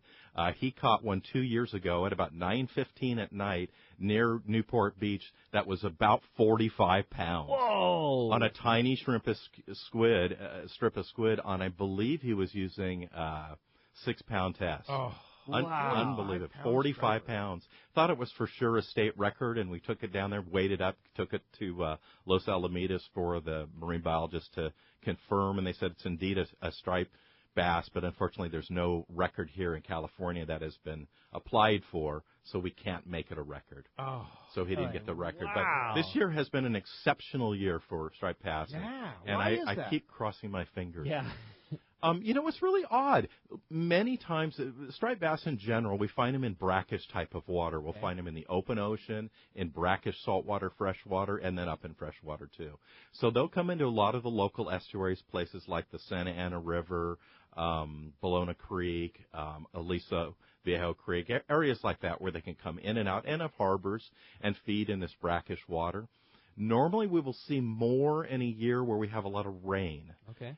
[SPEAKER 13] he caught one 2 years ago at about 9:15 at night near Newport Beach that was about 45 pounds.
[SPEAKER 6] Whoa!
[SPEAKER 13] On a tiny strip of squid on, I believe he was using 6-pound test.
[SPEAKER 2] Oh, wow.
[SPEAKER 13] Unbelievable. 45 pounds. Thought it was for sure a state record, and we took it down there, weighed it up, took it to Los Alamitos for the marine biologist to confirm, and they said it's indeed a striped bass, but unfortunately there's no record here in California that has been applied for, so we can't make it a record.
[SPEAKER 2] Oh,
[SPEAKER 13] so he didn't get the record.
[SPEAKER 2] Wow.
[SPEAKER 13] But this year has been an exceptional year for striped bass.
[SPEAKER 2] Yeah,
[SPEAKER 13] and
[SPEAKER 2] why is
[SPEAKER 13] I
[SPEAKER 2] that?
[SPEAKER 13] keep crossing my fingers.
[SPEAKER 6] Yeah.
[SPEAKER 13] It's really odd. Many times, striped bass in general, we find them in brackish type of water. We'll find them in the open ocean, in brackish saltwater, freshwater, and then up in freshwater too. So they'll come into a lot of the local estuaries, places like the Santa Ana River, Bologna Creek, Aliso Viejo Creek, areas like that where they can come in and out, and of harbors and feed in this brackish water. Normally, we will see more in a year where we have a lot of rain,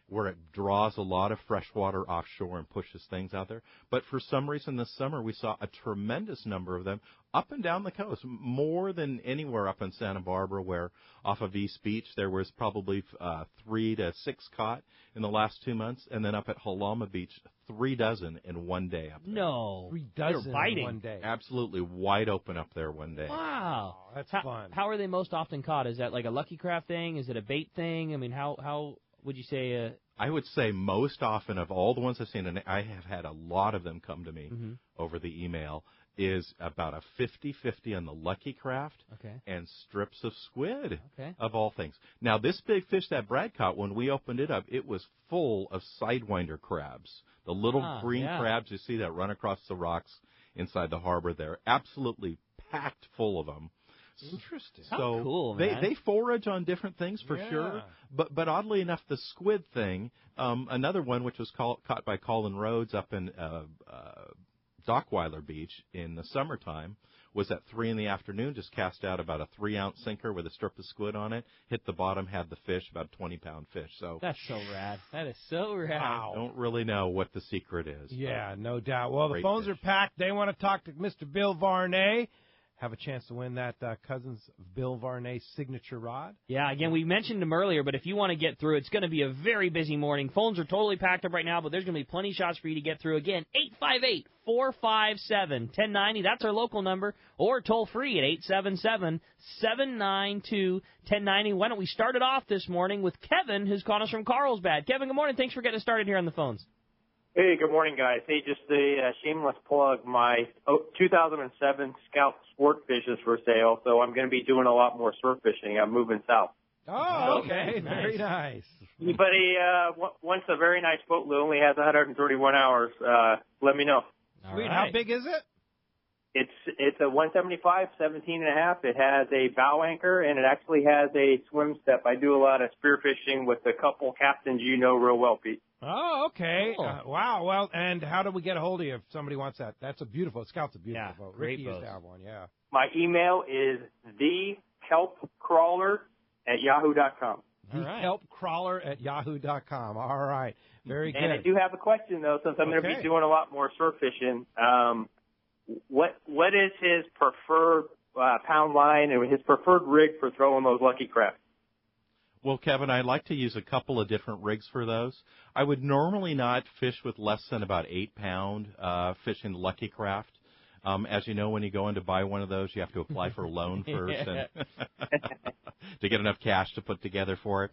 [SPEAKER 13] where it draws a lot of fresh water offshore and pushes things out there. But for some reason this summer, we saw a tremendous number of them up and down the coast, more than anywhere up in Santa Barbara, where off of East Beach there was probably 3 to 6 caught in the last 2 months, and then up at Halama Beach, 3 dozen in one day up there.
[SPEAKER 6] No.
[SPEAKER 2] 3 dozen in one day.
[SPEAKER 13] Absolutely wide open up there one day.
[SPEAKER 6] Wow.
[SPEAKER 2] Oh, that's fun.
[SPEAKER 6] How are they most often caught? Is that like a Lucky Craft thing? Is it a bait thing? I mean, how would you say?
[SPEAKER 13] I would say most often of all the ones I've seen, and I have had a lot of them come to me over the email, is about a 50-50 on the Lucky Craft and strips of squid, of all things. Now, this big fish that Brad caught, when we opened it up, it was full of sidewinder crabs, the little green crabs you see that run across the rocks inside the harbor there, absolutely packed full of them.
[SPEAKER 2] Interesting.
[SPEAKER 6] So cool, man.
[SPEAKER 13] They forage on different things for sure, but oddly enough, the squid thing, another one which was caught by Colin Rhodes up in Dockweiler Beach in the summertime, was at 3 in the afternoon, just cast out about a 3-ounce sinker with a strip of squid on it, hit the bottom, had the fish, about a 20-pound fish. So
[SPEAKER 6] that's so rad. That is so rad.
[SPEAKER 2] Wow.
[SPEAKER 13] Don't really know what the secret is.
[SPEAKER 2] Yeah, no doubt. Well, the phones are packed. They want to talk to Mr. Bill Varnay. Have a chance to win that Cousins Bill Varnay signature rod.
[SPEAKER 6] Yeah, again, we mentioned him earlier, but if you want to get through, it's going to be a very busy morning. Phones are totally packed up right now, but there's going to be plenty of shots for you to get through. Again, 858-457-1090. That's our local number, or toll free at 877-792-1090. Why don't we start it off this morning with Kevin, who's calling us from Carlsbad. Kevin, good morning. Thanks for getting us started here on the phones.
[SPEAKER 14] Hey, good morning, guys. Hey, just a shameless plug. My 2007 Scout Sport Fish is for sale, so I'm going to be doing a lot more surf fishing. I'm moving south.
[SPEAKER 2] Oh, okay. Very nice.
[SPEAKER 14] Anybody wants a very nice boat that only has 131 hours, let me know.
[SPEAKER 2] Sweet. How big is it?
[SPEAKER 14] It's a 175, 17.5. It has a bow anchor, and it actually has a swim step. I do a lot of spearfishing with a couple captains you know real well, Pete.
[SPEAKER 2] Oh, okay. Cool. Wow. Well, and how do we get a hold of you if somebody wants that? That's a beautiful. Scout's a beautiful boat.
[SPEAKER 6] Great
[SPEAKER 2] Ricky
[SPEAKER 6] boat.
[SPEAKER 2] used to have one. Yeah.
[SPEAKER 14] My email is thekelpcrawler@yahoo.com.
[SPEAKER 2] Thekelpcrawler@yahoo.com. All right. Very good.
[SPEAKER 14] And I do have a question though, since I'm going to be doing a lot more surf fishing. What is his preferred pound line and his preferred rig for throwing those Lucky Craft?
[SPEAKER 13] Well, Kevin, I like to use a couple of different rigs for those. I would normally not fish with less than about 8-pound fishing the Lucky Craft. As you know, when you go in to buy one of those, you have to apply for a loan first and to get enough cash to put together for it.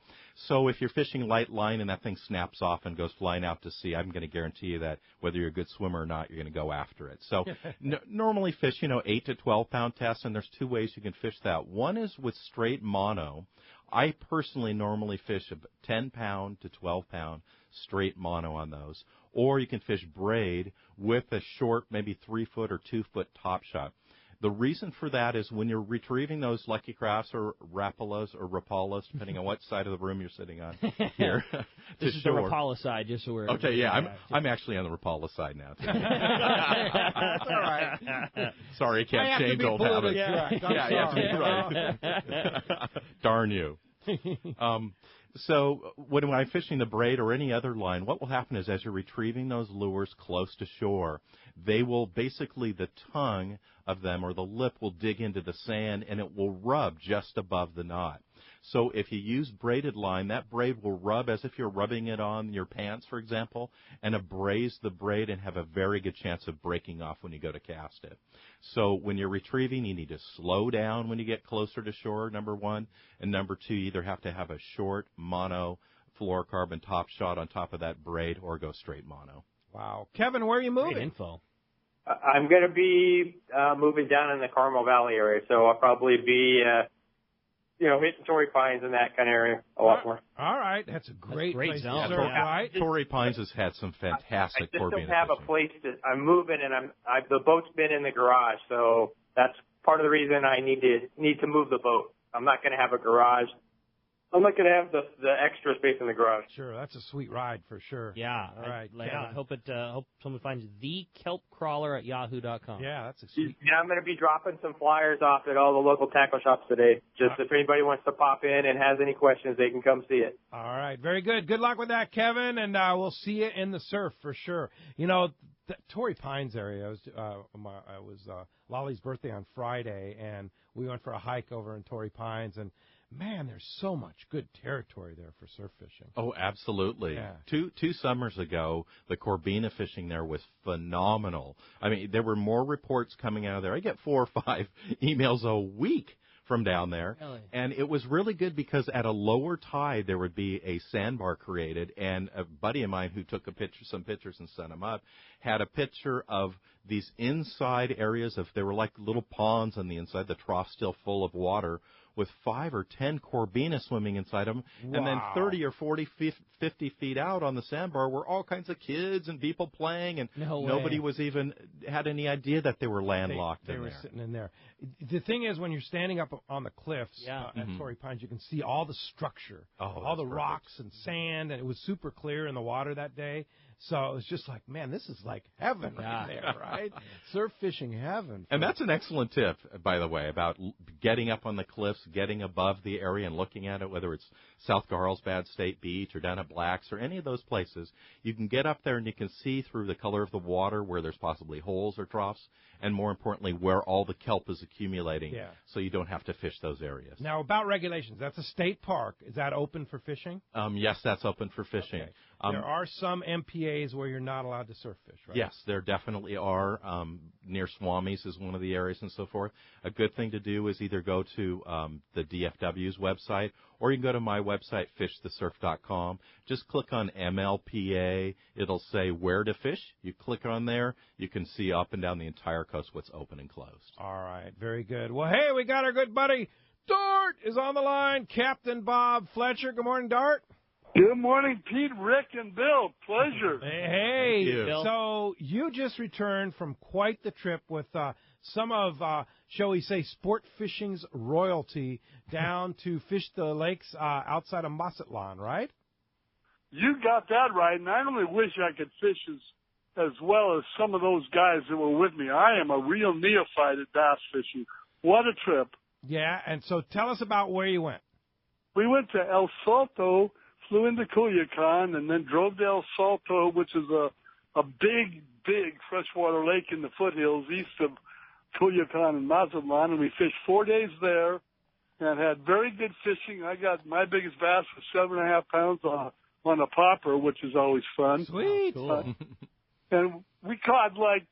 [SPEAKER 13] So if you're fishing light line and that thing snaps off and goes flying out to sea, I'm going to guarantee you that whether you're a good swimmer or not, you're going to go after it. So normally fish, 8 to 12 pound tests, and there's two ways you can fish that. One is with straight mono. I personally normally fish a 10 pound to 12 pound straight mono on those. Or you can fish braid with a short, maybe 3 foot or 2 foot top shot. The reason for that is when you're retrieving those lucky crafts or rapalas or rapalas, depending on what side of the room you're sitting on here.
[SPEAKER 6] This is the rapala side, just so we're...
[SPEAKER 13] Okay, yeah, I'm actually on the rapala side now, too.
[SPEAKER 2] That's all right.
[SPEAKER 13] Sorry, can't change old habits.
[SPEAKER 2] Yeah, you have to be
[SPEAKER 13] right. Darn you. So when I'm fishing the braid or any other line, what will happen is as you're retrieving those lures close to shore, they will basically, the tongue of them or the lip will dig into the sand and it will rub just above the knot. So if you use braided line, that braid will rub as if you're rubbing it on your pants, for example, and abrase the braid and have a very good chance of breaking off when you go to cast it. So when you're retrieving, you need to slow down when you get closer to shore, number one. And number two, you either have to have a short mono fluorocarbon top shot on top of that braid or go straight mono.
[SPEAKER 2] Wow. Kevin, where are you moving?
[SPEAKER 6] Great info.
[SPEAKER 14] I'm going to be moving down in the Carmel Valley area, so I'll probably be, hitting Torrey Pines and that kind of area a lot more.
[SPEAKER 2] All right. That's a great place
[SPEAKER 6] zone.
[SPEAKER 2] to surf, right?
[SPEAKER 13] Torrey Pines has had some fantastic
[SPEAKER 14] I just
[SPEAKER 13] Corbina
[SPEAKER 14] don't have
[SPEAKER 13] fishing.
[SPEAKER 14] a place to. I'm moving, and the boat's been in the garage, so that's part of the reason I need to move the boat. I'm not going to have a garage. I'm not going to have the extra space in the garage.
[SPEAKER 2] Sure, that's a sweet ride for sure.
[SPEAKER 6] Yeah.
[SPEAKER 2] All right.
[SPEAKER 6] I hope someone finds the kelp crawler at yahoo.com.
[SPEAKER 2] Yeah, that's a sweet.
[SPEAKER 14] Yeah, I'm going to be dropping some flyers off at all the local tackle shops today. Just if anybody wants to pop in and has any questions, they can come see it.
[SPEAKER 2] All right, very good. Good luck with that, Kevin, and we'll see you in the surf for sure. The Torrey Pines area, it was Lolly's birthday on Friday, and we went for a hike over in Torrey Pines, and man, there's so much good territory there for surf fishing.
[SPEAKER 13] Oh, absolutely.
[SPEAKER 2] Yeah.
[SPEAKER 13] Two summers ago, the Corbina fishing there was phenomenal. I mean, there were more reports coming out of there. I get 4 or 5 emails a week from down there.
[SPEAKER 6] Really?
[SPEAKER 13] And it was really good because at a lower tide, there would be a sandbar created. And a buddy of mine who took some pictures and sent them up, had a picture of these inside areas they were like little ponds on the inside, the trough still full of water, with 5 or 10 Corbina swimming inside them.
[SPEAKER 2] Wow.
[SPEAKER 13] And then 30 or 40, 50 feet out on the sandbar were all kinds of kids and people playing, and nobody was even had any idea that they were landlocked
[SPEAKER 2] they
[SPEAKER 13] in
[SPEAKER 2] were
[SPEAKER 13] there.
[SPEAKER 2] sitting in there. The thing is, when you're standing up on the cliffs at Torrey Pines, you can see all the structure, all the rocks and sand, and it was super clear in the water that day. So it was just like, man, this is like heaven right there, right? Surf fishing heaven.
[SPEAKER 13] And that's an excellent tip, by the way, about getting up on the cliffs, getting above the area and looking at it, whether it's South Carlsbad State Beach or down at Black's or any of those places. You can get up there and you can see through the color of the water where there's possibly holes or troughs, and more importantly, where all the kelp is accumulating, so you don't have to fish those areas.
[SPEAKER 2] Now, about regulations, that's a state park. Is that open for fishing?
[SPEAKER 13] Yes, that's open for fishing.
[SPEAKER 2] Okay. There are some MPAs where you're not allowed to surf fish, right?
[SPEAKER 13] Yes, there definitely are. Near Swami's is one of the areas and so forth. A good thing to do is either go to the DFW's website, or you can go to my website, fishthesurf.com. Just click on MLPA. It'll say where to fish. You click on there. You can see up and down the entire coast what's open and closed.
[SPEAKER 2] All right, very good. Well, hey, we got our good buddy Dart is on the line. Captain Bob Fletcher. Good morning, Dart.
[SPEAKER 15] Good morning, Pete, Rick, and Bill. Pleasure.
[SPEAKER 2] Hey,
[SPEAKER 13] Bill.
[SPEAKER 2] So you just returned from quite the trip with some of, shall we say, sport fishing's royalty down to fish the lakes outside of Mazatlan, right?
[SPEAKER 15] You got that right, and I only wish I could fish as well as some of those guys that were with me. I am a real neophyte at bass fishing. What a trip. Yeah,
[SPEAKER 2] and so tell us about where you went.
[SPEAKER 15] We went to El Salto, flew into Culiacan, and then drove to El Salto, which is a big, big freshwater lake in the foothills east of Culiacan and Mazatlan, and we fished 4 days there and had very good fishing. I got my biggest bass was 7.5 pounds on a popper, which is always fun.
[SPEAKER 2] Sweet.
[SPEAKER 6] Cool.
[SPEAKER 15] And we caught like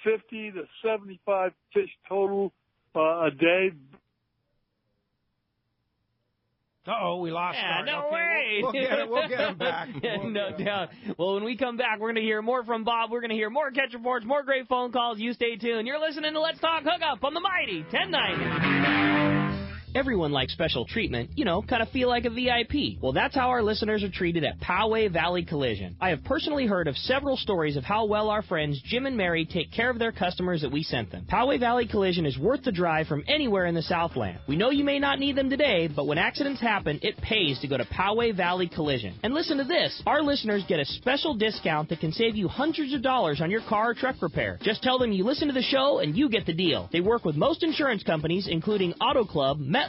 [SPEAKER 15] 50 to 75 fish total a day.
[SPEAKER 2] Uh-oh, we lost
[SPEAKER 6] Yeah,
[SPEAKER 2] Art.
[SPEAKER 6] no
[SPEAKER 2] Okay,
[SPEAKER 6] way.
[SPEAKER 2] We'll get him back.
[SPEAKER 6] No doubt. Well, when we come back, we're going to hear more from Bob. We're going to hear more catch reports, more great phone calls. You stay tuned. You're listening to Let's Talk Hookup on the Mighty 1090. Everyone likes special treatment, kind of feel like a VIP. Well, that's how our listeners are treated at Poway Valley Collision. I have personally heard of several stories of how well our friends Jim and Mary take care of their customers that we sent them. Poway Valley Collision is worth the drive from anywhere in the Southland. We know you may not need them today, but when accidents happen, it pays to go to Poway Valley Collision. And listen to this. Our listeners get a special discount that can save you hundreds of dollars on your car or truck repair. Just tell them you listen to the show and you get the deal. They work with most insurance companies, including Auto Club, MetLife,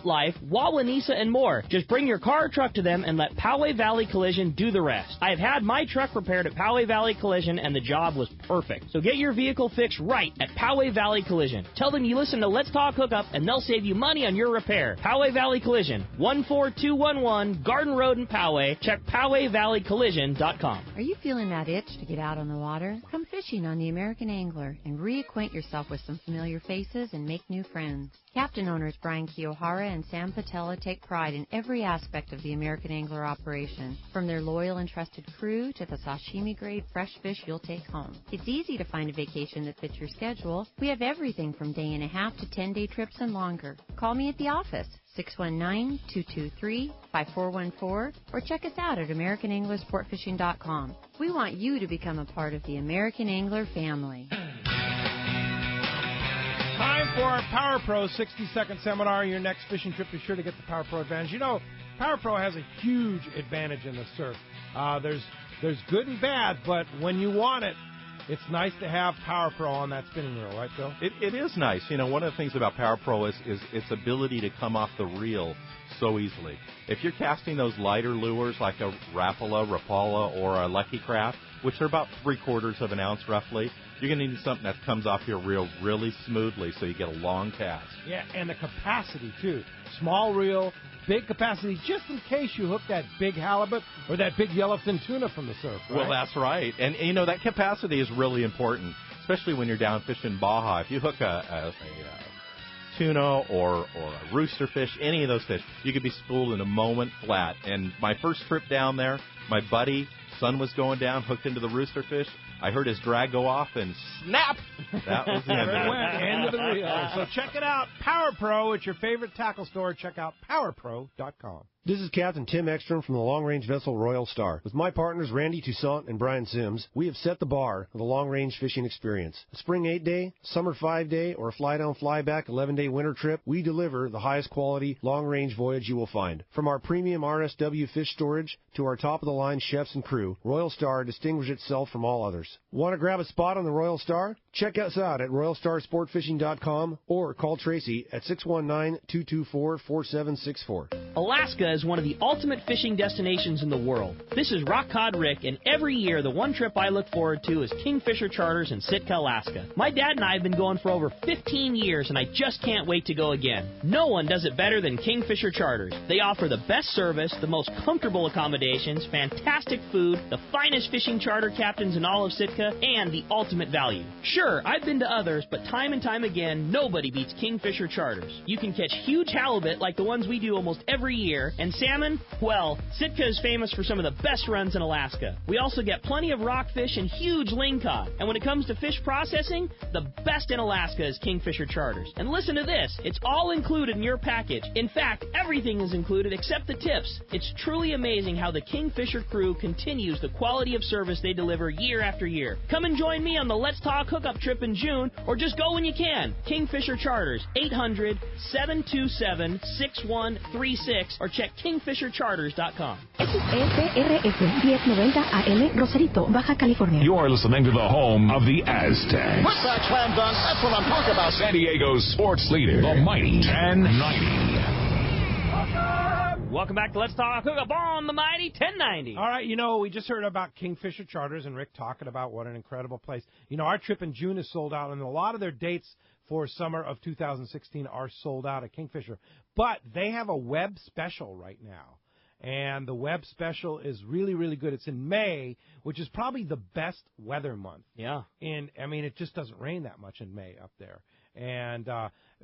[SPEAKER 6] Wawanesa, and more. Just bring your car or truck to them and let Poway Valley Collision do the rest. I have had my truck repaired at Poway Valley Collision, and the job was perfect. So get your vehicle fixed right at Poway Valley Collision. Tell them you listen to Let's Talk Hookup, and they'll save you money on your repair. Poway Valley Collision, 14211 Garden Road in Poway. Check PowayValleyCollision.com.
[SPEAKER 16] Are you feeling that itch to get out on the water? Come fishing on the American Angler and reacquaint yourself with some familiar faces and make new friends. Captain owners Brian Kiyohara and Sam Patella take pride in every aspect of the American Angler operation, from their loyal and trusted crew to the sashimi-grade fresh fish you'll take home. It's easy to find a vacation that fits your schedule. We have everything from day-and-a-half to 10-day trips and longer. Call me at the office, 619-223-5414, or check us out at AmericanAnglerSportFishing.com. We want you to become a part of the American Angler family.
[SPEAKER 2] Time for our Power Pro 60-second seminar. Your next fishing trip, be sure to get the Power Pro advantage. Power Pro has a huge advantage in the surf. There's good and bad, but when you want it, it's nice to have Power Pro on that spinning reel, right, Bill?
[SPEAKER 13] It is nice. One of the things about Power Pro is its ability to come off the reel so easily. If you're casting those lighter lures like a Rapala, or a Lucky Craft, which are about 3/4 of an ounce roughly, you're going to need something that comes off your reel really smoothly so you get a long cast.
[SPEAKER 2] Yeah, and the capacity, too. Small reel, big capacity, just in case you hook that big halibut or that big yellowfin tuna from the surf, right?
[SPEAKER 13] Well, that's right. And, that capacity is really important, especially when you're down fishing Baja. If you hook a tuna or a rooster fish, any of those fish, you could be spooled in a moment flat. And my first trip down there, my buddy, sun was going down, hooked into the rooster fish. I heard his drag go off, and snap! That was the end of it.
[SPEAKER 2] End of the reel. So check it out. Power Pro at your favorite tackle store. Check out PowerPro.com.
[SPEAKER 17] This is Captain Tim Ekstrom from the long-range vessel Royal Star. With my partners Randy Toussaint and Brian Sims, we have set the bar for the long-range fishing experience. A spring 8-day, summer 5-day, or a fly-down, fly-back 11-day winter trip, we deliver the highest quality long-range voyage you will find. From our premium RSW fish storage to our top-of-the-line chefs and crew, Royal Star distinguishes itself from all others. Want to grab a spot on the Royal Star? Check us out at RoyalStarSportFishing.com or call Tracy at 619-224-4764.
[SPEAKER 6] Alaska is one of the ultimate fishing destinations in the world. This is Rock Cod Rick, and every year the one trip I look forward to is Kingfisher Charters in Sitka, Alaska. My dad and I have been going for over 15 years, and I just can't wait to go again. No one does it better than Kingfisher Charters. They offer the best service, the most comfortable accommodations, fantastic food, the finest fishing charter captains in all of Sitka, and the ultimate value. Sure, I've been to others, but time and time again, nobody beats Kingfisher Charters. You can catch huge halibut like the ones we do almost every year, and salmon, well, Sitka is famous for some of the best runs in Alaska. We also get plenty of rockfish and huge lingcod. And when it comes to fish processing, the best in Alaska is Kingfisher Charters. And listen to this, it's all included in your package. In fact, everything is included except the tips. It's truly amazing how the Kingfisher crew continues the quality of service they deliver year after year. Come and join me on the Let's Talk Hookup trip in June, or just go when you can. Kingfisher Charters, 800-727-6136, or check KingfisherCharters.com.
[SPEAKER 18] XERF 1090 AM, Rosarito, Baja California.
[SPEAKER 19] You're listening to the home of the Aztecs.
[SPEAKER 20] What's that slam dunk? That's what I'm talking about.
[SPEAKER 19] San Diego's sports leader, the mighty 1090.
[SPEAKER 6] Welcome back to Let's Talk Hookup on the mighty 1090.
[SPEAKER 2] All right, we just heard about Kingfisher Charters and Rick talking about what an incredible place. Our trip in June is sold out, and a lot of their dates for summer of 2016 are sold out at Kingfisher. But they have a web special right now, and the web special is really, really good. It's in May, which is probably the best weather month.
[SPEAKER 6] Yeah.
[SPEAKER 2] It just doesn't rain that much in May up there. and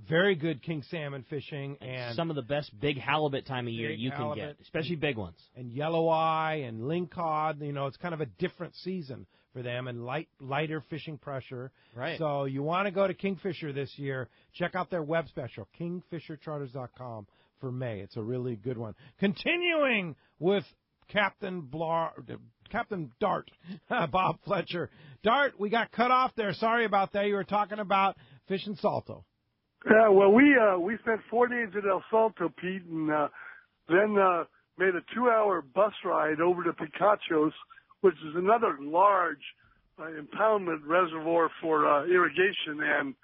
[SPEAKER 2] very good king salmon fishing. And
[SPEAKER 6] some of the best big halibut time of year you can get, especially big ones.
[SPEAKER 2] And yellow eye and lingcod, it's kind of a different season for them, and lighter fishing pressure.
[SPEAKER 6] Right.
[SPEAKER 2] So you want to go to Kingfisher this year. Check out their web special, KingfisherCharters.com, for May. It's a really good one. Continuing with Captain Dart, Bob Fletcher. Dart, we got cut off there. Sorry about that. You were talking about fishing Salto.
[SPEAKER 15] Yeah, well, we spent 4 days at El Salto, Pete, and then made a 2-hour bus ride over to Picachos, which is another large impoundment reservoir for irrigation, and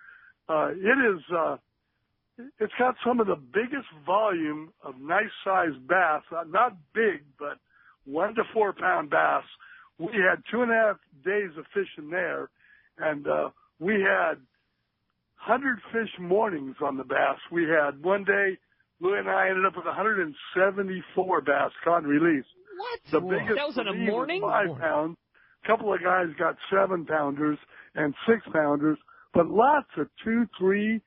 [SPEAKER 15] it's got some of the biggest volume of nice-sized bass, not big, but 1 to 4 pound bass. We had 2.5 days of fishing there, and we had 100 fish mornings on the bass. We had one day, Louis and I ended up with 174 bass caught and released.
[SPEAKER 6] What?
[SPEAKER 15] The biggest
[SPEAKER 6] that was in a
[SPEAKER 15] for me
[SPEAKER 6] morning?
[SPEAKER 15] was 5 pounds. A couple of guys got 7-pounders and 6-pounders, but lots of 2, 3,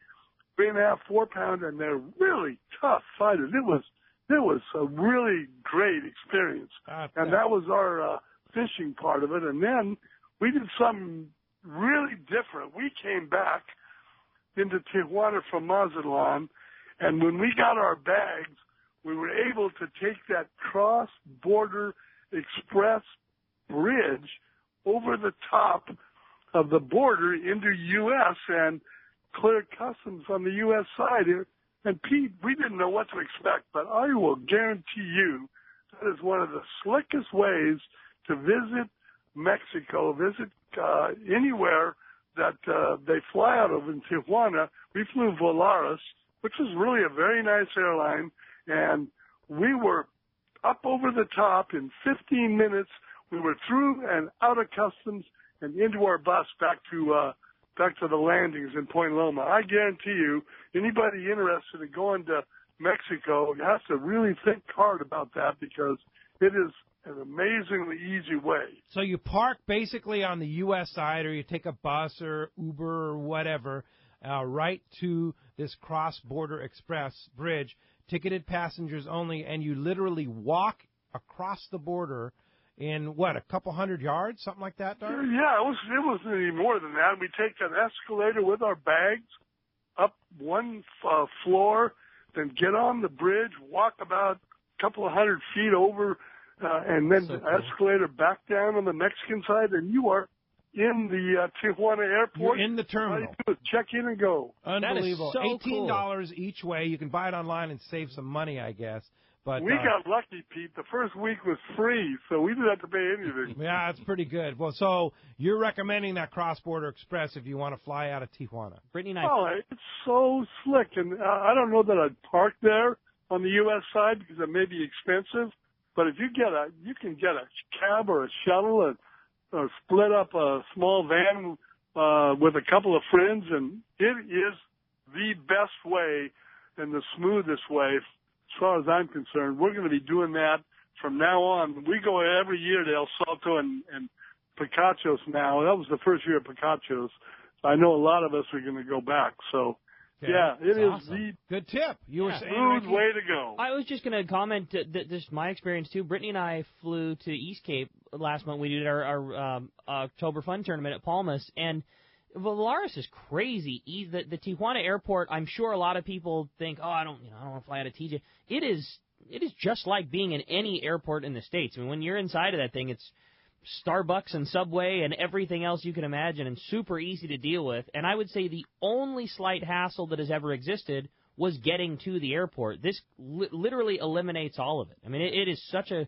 [SPEAKER 15] 3.5, 4-pounder, and they're really tough fighters. It was a really great experience, and that was our fishing part of it. And then we did something really different. We came back into Tijuana from Mazatlan, and when we got our bags, we were able to take that Crossborder Express bridge over the top of the border into U.S. and clear customs on the U.S. side. And Pete, we didn't know what to expect, but I will guarantee you that is one of the slickest ways to visit Mexico, visit anywhere that they fly out of in Tijuana. We flew Volaris, which is really a very nice airline, and we were up over the top in 15 minutes. We were through and out of customs and into our bus back to the landings in Point Loma. I guarantee you, anybody interested in going to Mexico has to really think hard about that, because it is an amazingly easy way.
[SPEAKER 2] So you park basically on the U.S. side, or you take a bus or Uber or whatever, right to this Cross-Border Express bridge, ticketed passengers only, and you literally walk across the border in, a couple 100 yards, something like that, Dart?
[SPEAKER 15] Yeah, it wasn't any more than that. We take an escalator with our bags up one floor, then get on the bridge, walk about a couple of 100 feet over, and then the escalator back down on the Mexican side, and you are in the Tijuana Airport.
[SPEAKER 2] You're in the terminal.
[SPEAKER 15] All you do is check in and go.
[SPEAKER 2] Unbelievable.
[SPEAKER 6] That is so
[SPEAKER 2] $18 each way. You can buy it online and save some money, I guess. But
[SPEAKER 15] we got lucky, Pete. The first week was free, so we didn't have to pay anything.
[SPEAKER 2] Yeah, that's pretty good. Well, so you're recommending that Cross-Border Express if you want to fly out of Tijuana.
[SPEAKER 6] Brittany and I...
[SPEAKER 15] Oh, it's so slick, and I don't know that I'd park there on the U.S. side because it may be expensive. But if you can get a cab or a shuttle or split up a small van with a couple of friends, and it is the best way and the smoothest way. As far as I'm concerned, we're going to be doing that from now on. We go every year to El Salto and Picachos now. That was the first year of Picachos. I know a lot of us are going to go back. So, yeah, it is
[SPEAKER 6] awesome.
[SPEAKER 15] the
[SPEAKER 2] good tip. You were saying,
[SPEAKER 15] smooth way to go.
[SPEAKER 6] I was just going to comment that this is my experience, too. Brittany and I flew to East Cape last month. We did our October Fun Tournament at Palmas, and Volaris is crazy. The Tijuana Airport, I'm sure a lot of people think, I don't want to fly out of TJ. It is just like being in any airport in the States. I mean, when you're inside of that thing, it's Starbucks and Subway and everything else you can imagine, and super easy to deal with. And I would say the only slight hassle that has ever existed was getting to the airport. This literally eliminates all of it. I mean, it is such a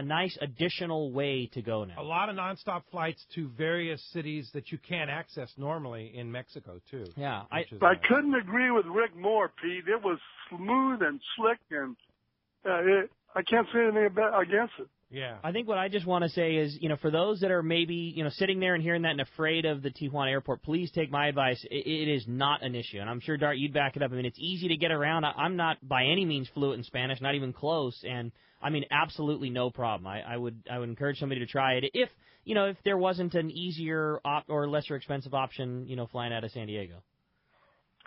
[SPEAKER 6] nice additional way to go now.
[SPEAKER 2] A lot of nonstop flights to various cities that you can't access normally in Mexico, too.
[SPEAKER 6] Yeah.
[SPEAKER 15] I couldn't agree with Rick more, Pete. It was smooth and slick, and I can't say anything against it.
[SPEAKER 2] Yeah.
[SPEAKER 6] I think what I just want to say is, for those that are maybe, sitting there and hearing that and afraid of the Tijuana Airport, please take my advice. It is not an issue. And I'm sure, Dart, you'd back it up. I mean, it's easy to get around. I'm not by any means fluent in Spanish, not even close. And, I mean, absolutely no problem. I would encourage somebody to try it if there wasn't an easier or lesser expensive option, flying out of San Diego.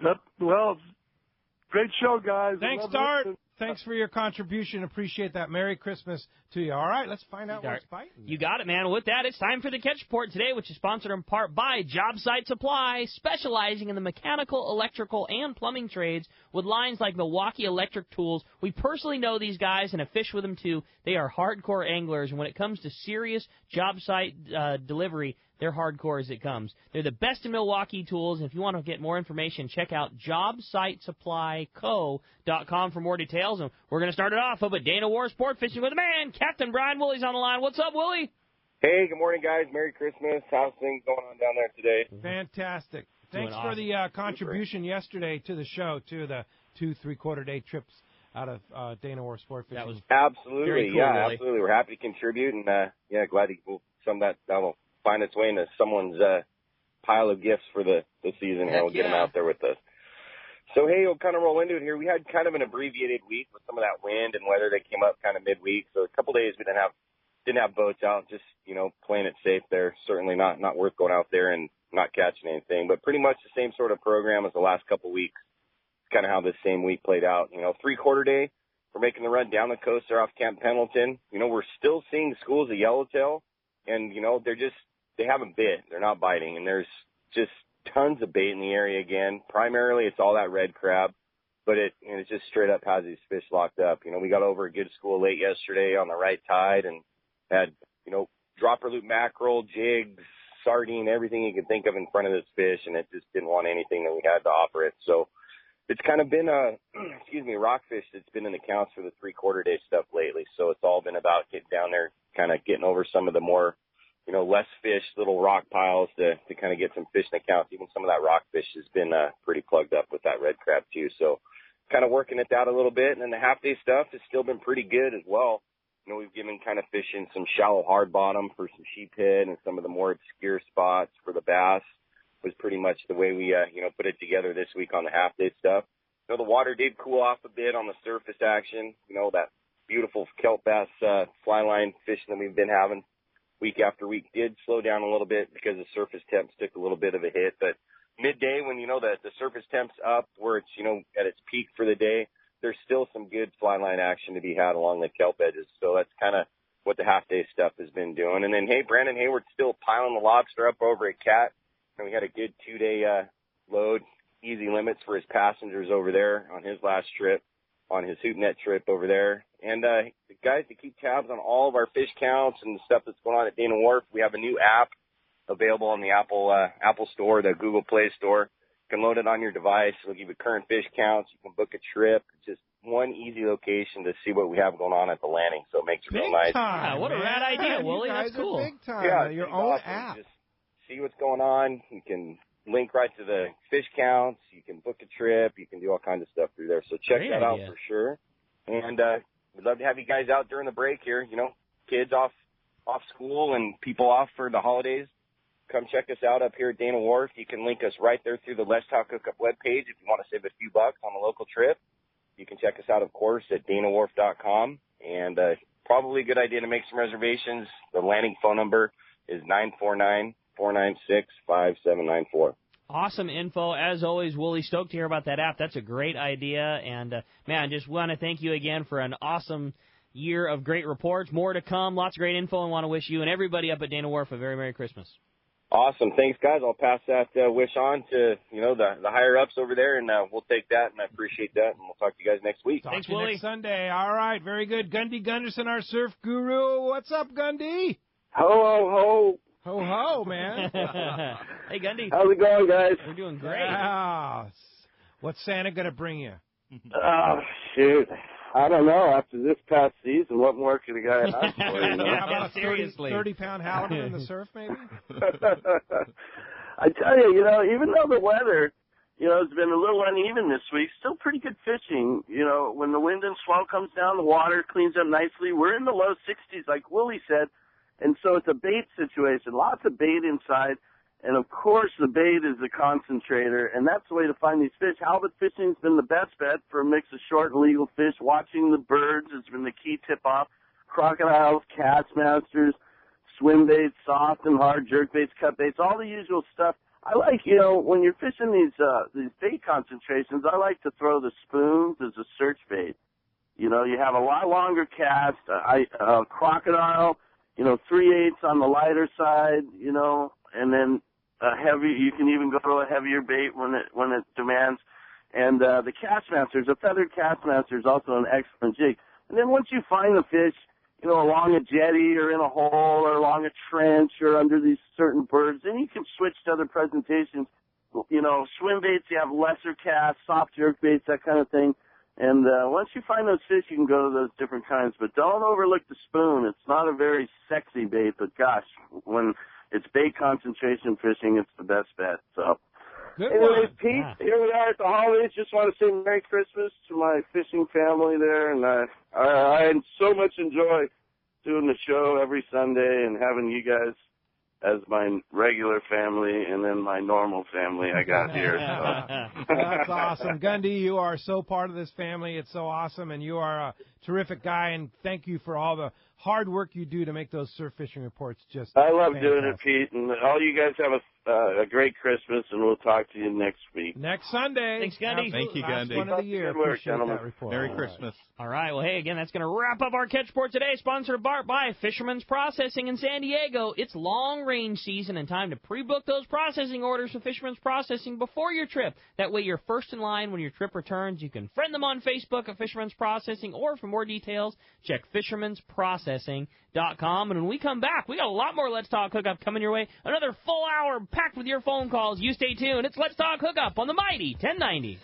[SPEAKER 15] Yep. Well, great show, guys.
[SPEAKER 2] Thanks, Dart. Thanks for your contribution. Appreciate that. Merry Christmas to you. All right, let's find out what's biting.
[SPEAKER 6] You got it, man. With that, it's time for the Catch Report today, which is sponsored in part by Job Site Supply, specializing in the mechanical, electrical, and plumbing trades with lines like Milwaukee Electric Tools. We personally know these guys and have fished with them, too. They are hardcore anglers, and when it comes to serious job site delivery, they're hardcore as it comes. They're the best in Milwaukee tools, and if you want to get more information, check out JobSiteSupplyCo.com for more details. And we're going to start it off up at Dana Wharf Sport Fishing with a man. Captain Brian Woolley's on the line. What's up, Woolley?
[SPEAKER 21] Hey, good morning, guys. Merry Christmas. How's things going on down there today?
[SPEAKER 2] Fantastic. Thanks for the contribution yesterday to the show, to the 2 3/4 day trips out of Dana Wharf Sport Fishing.
[SPEAKER 21] That was absolutely,
[SPEAKER 2] cool, Woolley.
[SPEAKER 21] absolutely. We're happy to contribute, and glad to some of that'll find its way into someone's pile of gifts for the season here. We'll get them out there with us. So, hey, we'll kind of roll into it here. We had kind of an abbreviated week with some of that wind and weather that came up kind of midweek. So a couple days we didn't have boats out, just, playing it safe there. Certainly not worth going out there and not catching anything. But pretty much the same sort of program as the last couple weeks. It's kind of how this same week played out. 3/4 day, we're making the run down the coast there off Camp Pendleton. We're still seeing schools of yellowtail. And, they haven't bit. They're not biting. And there's just tons of bait in the area again. Primarily, it's all that red crab. But it just straight up has these fish locked up. We got over a good school late yesterday on the right tide and had, dropper loop mackerel, jigs, sardine, everything you can think of in front of this fish. And it just didn't want anything that we had to offer it. So it's kind of been rockfish that's been in the counts for the 3/4 day stuff lately. So it's all been about getting down there, kind of getting over some of the more, less fish, little rock piles to kind of get some fish in the counts. Even some of that rockfish has been pretty plugged up with that red crab too. So kind of working at that a little bit. And then the half day stuff has still been pretty good as well. We've given kind of fishing some shallow hard bottom for some sheephead and some of the more obscure spots for the bass was pretty much the way we, put it together this week on the half day stuff. The water did cool off a bit on the surface action. That beautiful kelp bass fly line fishing that we've been having week after week did slow down a little bit because the surface temps took a little bit of a hit. But midday, when the surface temps up where it's at its peak for the day, there's still some good fly line action to be had along the kelp edges. So that's kind of what the half day stuff has been doing. And then Brandon Hayward's still piling the lobster up over at Cat. And we had a good 2-day load, easy limits for his passengers over there on his last trip, on his hoop net trip over there. And the guys to keep tabs on all of our fish counts and the stuff that's going on at Dana Wharf, we have a new app available on the Apple Store, the Google Play Store. You can load it on your device. It'll give you current fish counts. You can book a trip. It's just one easy location to see what we have going on at the landing. So it makes it real nice.
[SPEAKER 2] Time,
[SPEAKER 6] what a rad idea, Woolley. That's cool.
[SPEAKER 2] Big time.
[SPEAKER 21] Yeah,
[SPEAKER 2] Your own
[SPEAKER 21] awesome.
[SPEAKER 2] app.
[SPEAKER 21] Just see what's going on. You can link right to the fish counts. You can book a trip. You can do all kinds of stuff through there. So check that out for sure. And we'd love to have you guys out during the break here. Kids off school and people off for the holidays. Come check us out up here at Dana Wharf. You can link us right there through the Let's Talk Hookup webpage if you want to save a few bucks on a local trip. You can check us out, of course, at danawharf.com. And probably a good idea to make some reservations. The landing phone number is 949-496-5794.
[SPEAKER 6] Awesome info. As always, Woolley, stoked to hear about that app. That's a great idea. And, man, just want to thank you again for an awesome year of great reports. More to come. Lots of great info. And want to wish you and everybody up at Dana Wharf a very Merry Christmas.
[SPEAKER 21] Awesome. Thanks, guys. I'll pass that wish on to, the higher-ups over there, and we'll take that, and I appreciate that, and we'll talk to you guys next week.
[SPEAKER 2] Thanks, Woolley. Next Sunday. All right. Very good. Gundy Gunderson, our surf guru. What's up, Gundy?
[SPEAKER 22] Ho, ho, ho.
[SPEAKER 2] Ho, ho, man.
[SPEAKER 6] Hey, Gundy.
[SPEAKER 22] How's it going, guys?
[SPEAKER 6] We're doing great.
[SPEAKER 2] Yeah. What's Santa going to bring you?
[SPEAKER 22] Oh, shoot. I don't know. After this past season, what more could a guy ask for?
[SPEAKER 2] How about a 30-pound halibut in the surf, maybe?
[SPEAKER 22] I tell you, even though the weather, has been a little uneven this week, still pretty good fishing. When the wind and swell comes down, the water cleans up nicely. We're in the low 60s, like Woolley said, and so it's a bait situation. Lots of bait inside. And, of course, the bait is the concentrator, and that's the way to find these fish. Halibut fishing has been the best bet for a mix of short and legal fish. Watching the birds has been the key tip-off. Crocodiles, cast masters, swim baits, soft and hard, jerk baits, cut baits, all the usual stuff. I like, when you're fishing these bait concentrations, I like to throw the spoons as a search bait. You have a lot longer cast, crocodile, 3/8 on the lighter side, and then you can even go to a heavier bait when it demands. And the Castmaster, a feathered Castmaster, is also an excellent jig. And then once you find the fish, along a jetty or in a hole or along a trench or under these certain birds, then you can switch to other presentations. Swim baits, you have lesser casts, soft jerk baits, that kind of thing. And once you find those fish, you can go to those different kinds. But don't overlook the spoon. It's not a very sexy bait, but gosh, when it's bait concentration fishing, it's the best bet. So, anyways, Pete, here we are at the holidays. Just want to say Merry Christmas to my fishing family there, and I so much enjoy doing the show every Sunday and having you guys as my regular family and then my normal family I got here. So.
[SPEAKER 2] That's awesome. Gundy, you are so part of this family. It's so awesome, and you are a terrific guy, and thank you for all the hard work you do to make those surf fishing reports just
[SPEAKER 22] I love
[SPEAKER 2] fantastic.
[SPEAKER 22] doing it, Pete, and all you guys have a great Christmas, and we'll talk to you next week.
[SPEAKER 2] Next Sunday.
[SPEAKER 6] Thanks, Gundy.
[SPEAKER 13] Thank you, Gundy.
[SPEAKER 2] Last one of the year.
[SPEAKER 22] Good work,
[SPEAKER 2] Appreciate
[SPEAKER 22] gentlemen.
[SPEAKER 2] that report.
[SPEAKER 13] Merry Christmas.
[SPEAKER 6] All right. Well, hey, again, that's going to wrap up our Catch Report today, sponsored by Fisherman's Processing in San Diego. It's long-range season and time to pre-book those processing orders for Fisherman's Processing before your trip. That way you're first in line when your trip returns. You can friend them on Facebook at Fisherman's Processing, or for more details, check fishermansprocessing.com. And when we come back, we got a lot more Let's Talk Hookup coming your way. Another full hour packed with your phone calls. You stay tuned. It's Let's Talk Hookup on the mighty 1090.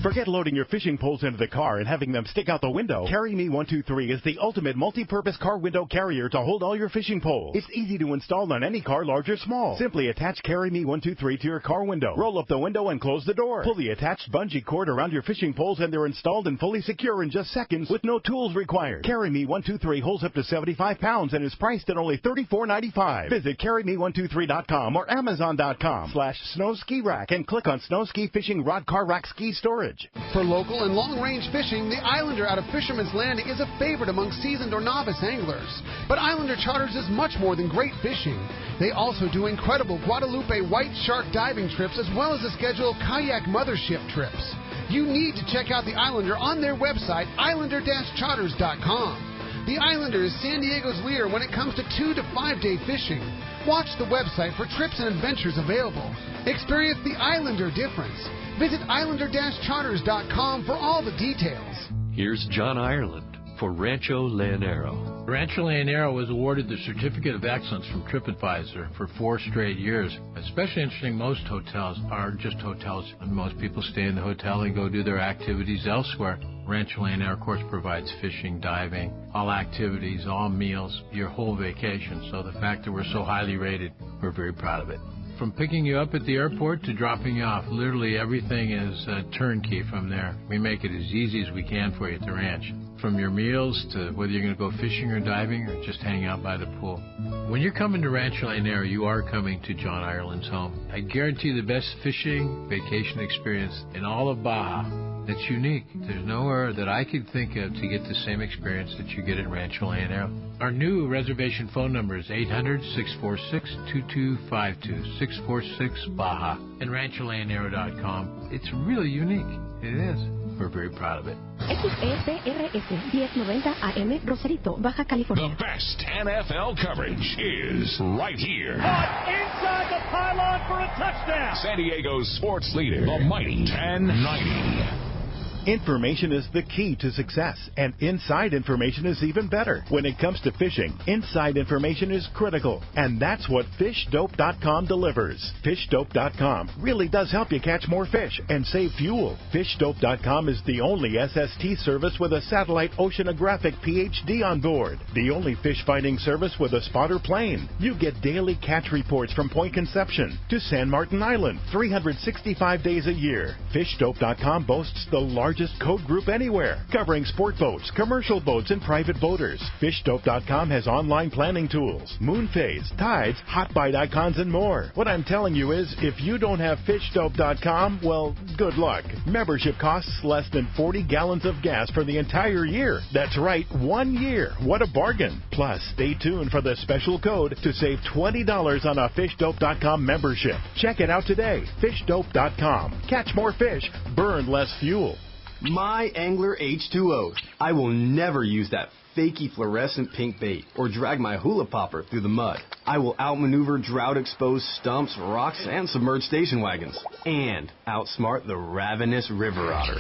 [SPEAKER 5] Forget loading your fishing poles into the car and having them stick out the window. Carry Me 123 is the ultimate multi-purpose car window carrier to hold all your fishing poles. It's easy to install on any car, large or small. Simply attach Carry Me 123 to your car window. Roll up the window and close the door. Pull the attached bungee cord around your fishing poles and they're installed and fully secure in just seconds with no tools required. Carry Me 123 holds up to 75 pounds and is priced at only $34.95. Visit carryme123.com or amazon.com/snowski rack and click on Snow Ski Fishing Rod Car Rack Ski Storage.
[SPEAKER 1] For local and long-range fishing, the Islander out of Fisherman's Landing is a favorite among seasoned or novice anglers. But Islander Charters is much more than great fishing. They also do incredible Guadalupe white shark diving trips as well as a schedule of kayak mothership trips. You need to check out the Islander on their website, islander-charters.com. The Islander is San Diego's leader when it comes to 2 to 5 day fishing. Watch the website for trips and adventures available. Experience the Islander difference. Visit islander-charters.com for all the details.
[SPEAKER 9] Here's John Ireland for Rancho Leonero.
[SPEAKER 10] Rancho Leonero was awarded the Certificate of Excellence from TripAdvisor for 4 straight years. Especially interesting, most hotels are just hotels, and most people stay in the hotel and go do their activities elsewhere. Rancho Leonero, of course, provides fishing, diving, all activities, all meals, your whole vacation. So the fact that we're so highly rated, we're very proud of it. From picking you up at the airport to dropping you off, literally everything is turnkey from there. We make it as easy as we can for you at the ranch. From your meals to whether you're going to go fishing or diving or just hang out by the pool. When you're coming to Rancho Leonero, you are coming to John Ireland's home. I guarantee the best fishing vacation experience in all of Baja. It's unique. There's nowhere that I could think of to get the same experience that you get at Rancho Leonero. Our new reservation phone number is 800-646-2252, 646-BAJA, and rancholeonero.com. It's really unique. It is. We're very proud of it.
[SPEAKER 18] XEPRS 1090 AM Rosarito, Baja California.
[SPEAKER 19] The best NFL coverage is right here.
[SPEAKER 3] Inside the pylon for a touchdown.
[SPEAKER 19] San Diego's sports leader, the mighty 1090.
[SPEAKER 5] Information is the key to success, and inside information is even better. When it comes to fishing, inside information is critical, and that's what FishDope.com delivers. FishDope.com really does help you catch more fish and save fuel. FishDope.com is the only SST service with a satellite oceanographic PhD on board, the only fish-finding service with a spotter plane. You get daily catch reports from Point Conception to San Martin Island, 365 days a year. FishDope.com boasts the largest largest code group anywhere, covering sport boats, commercial boats, and private boaters. FishDope.com has online planning tools, moon phase, tides, hot bite icons, and more. What I'm telling you is, if you don't have FishDope.com, well, good luck. Membership costs less than 40 gallons of gas for the entire year. That's right, 1 year. What a bargain. Plus, stay tuned for the special code to save $20 on a FishDope.com membership. Check it out today. FishDope.com. Catch more fish, burn less fuel.
[SPEAKER 4] My Angler H2O. I will never use that fakey fluorescent pink bait or drag my hula popper through the mud. I will outmaneuver drought-exposed stumps, rocks, and submerged station wagons. And outsmart the ravenous river otter.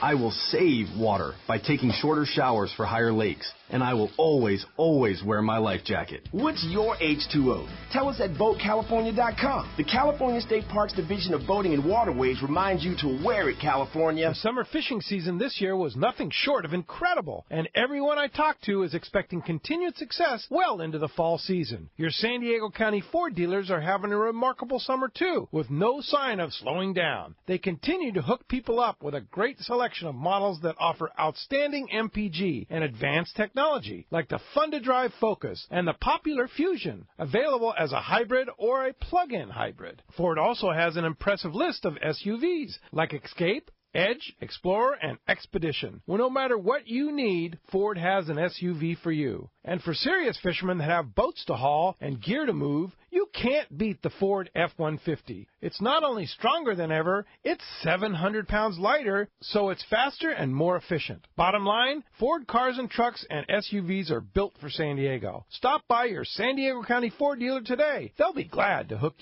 [SPEAKER 4] I will save water by taking shorter showers for higher lakes. And I will always, always wear my life jacket.
[SPEAKER 7] What's your H2O? Tell us at BoatCalifornia.com. The California State Parks Division of Boating and Waterways reminds you to wear it, California.
[SPEAKER 2] The summer fishing season this year was nothing short of incredible, and everyone I talked to is expecting continued success well into the fall season. Your San Diego County Ford dealers are having a remarkable summer too, with no sign of slowing down. They continue to hook people up with a great selection of models that offer outstanding MPG and advanced technology, like the fun-to-drive Focus and the popular Fusion, available as a hybrid or a plug-in hybrid. Ford also has an impressive list of SUVs, like Escape, Edge, Explorer, and Expedition. Well, no matter what you need, Ford has an SUV for you. And for serious fishermen that have boats to haul and gear to move, you can't beat the Ford F-150. It's not only stronger than ever, it's 700 pounds lighter, so it's faster and more efficient. Bottom line, Ford cars and trucks and SUVs are built for San Diego. Stop by your San Diego County Ford dealer today. They'll be glad to hook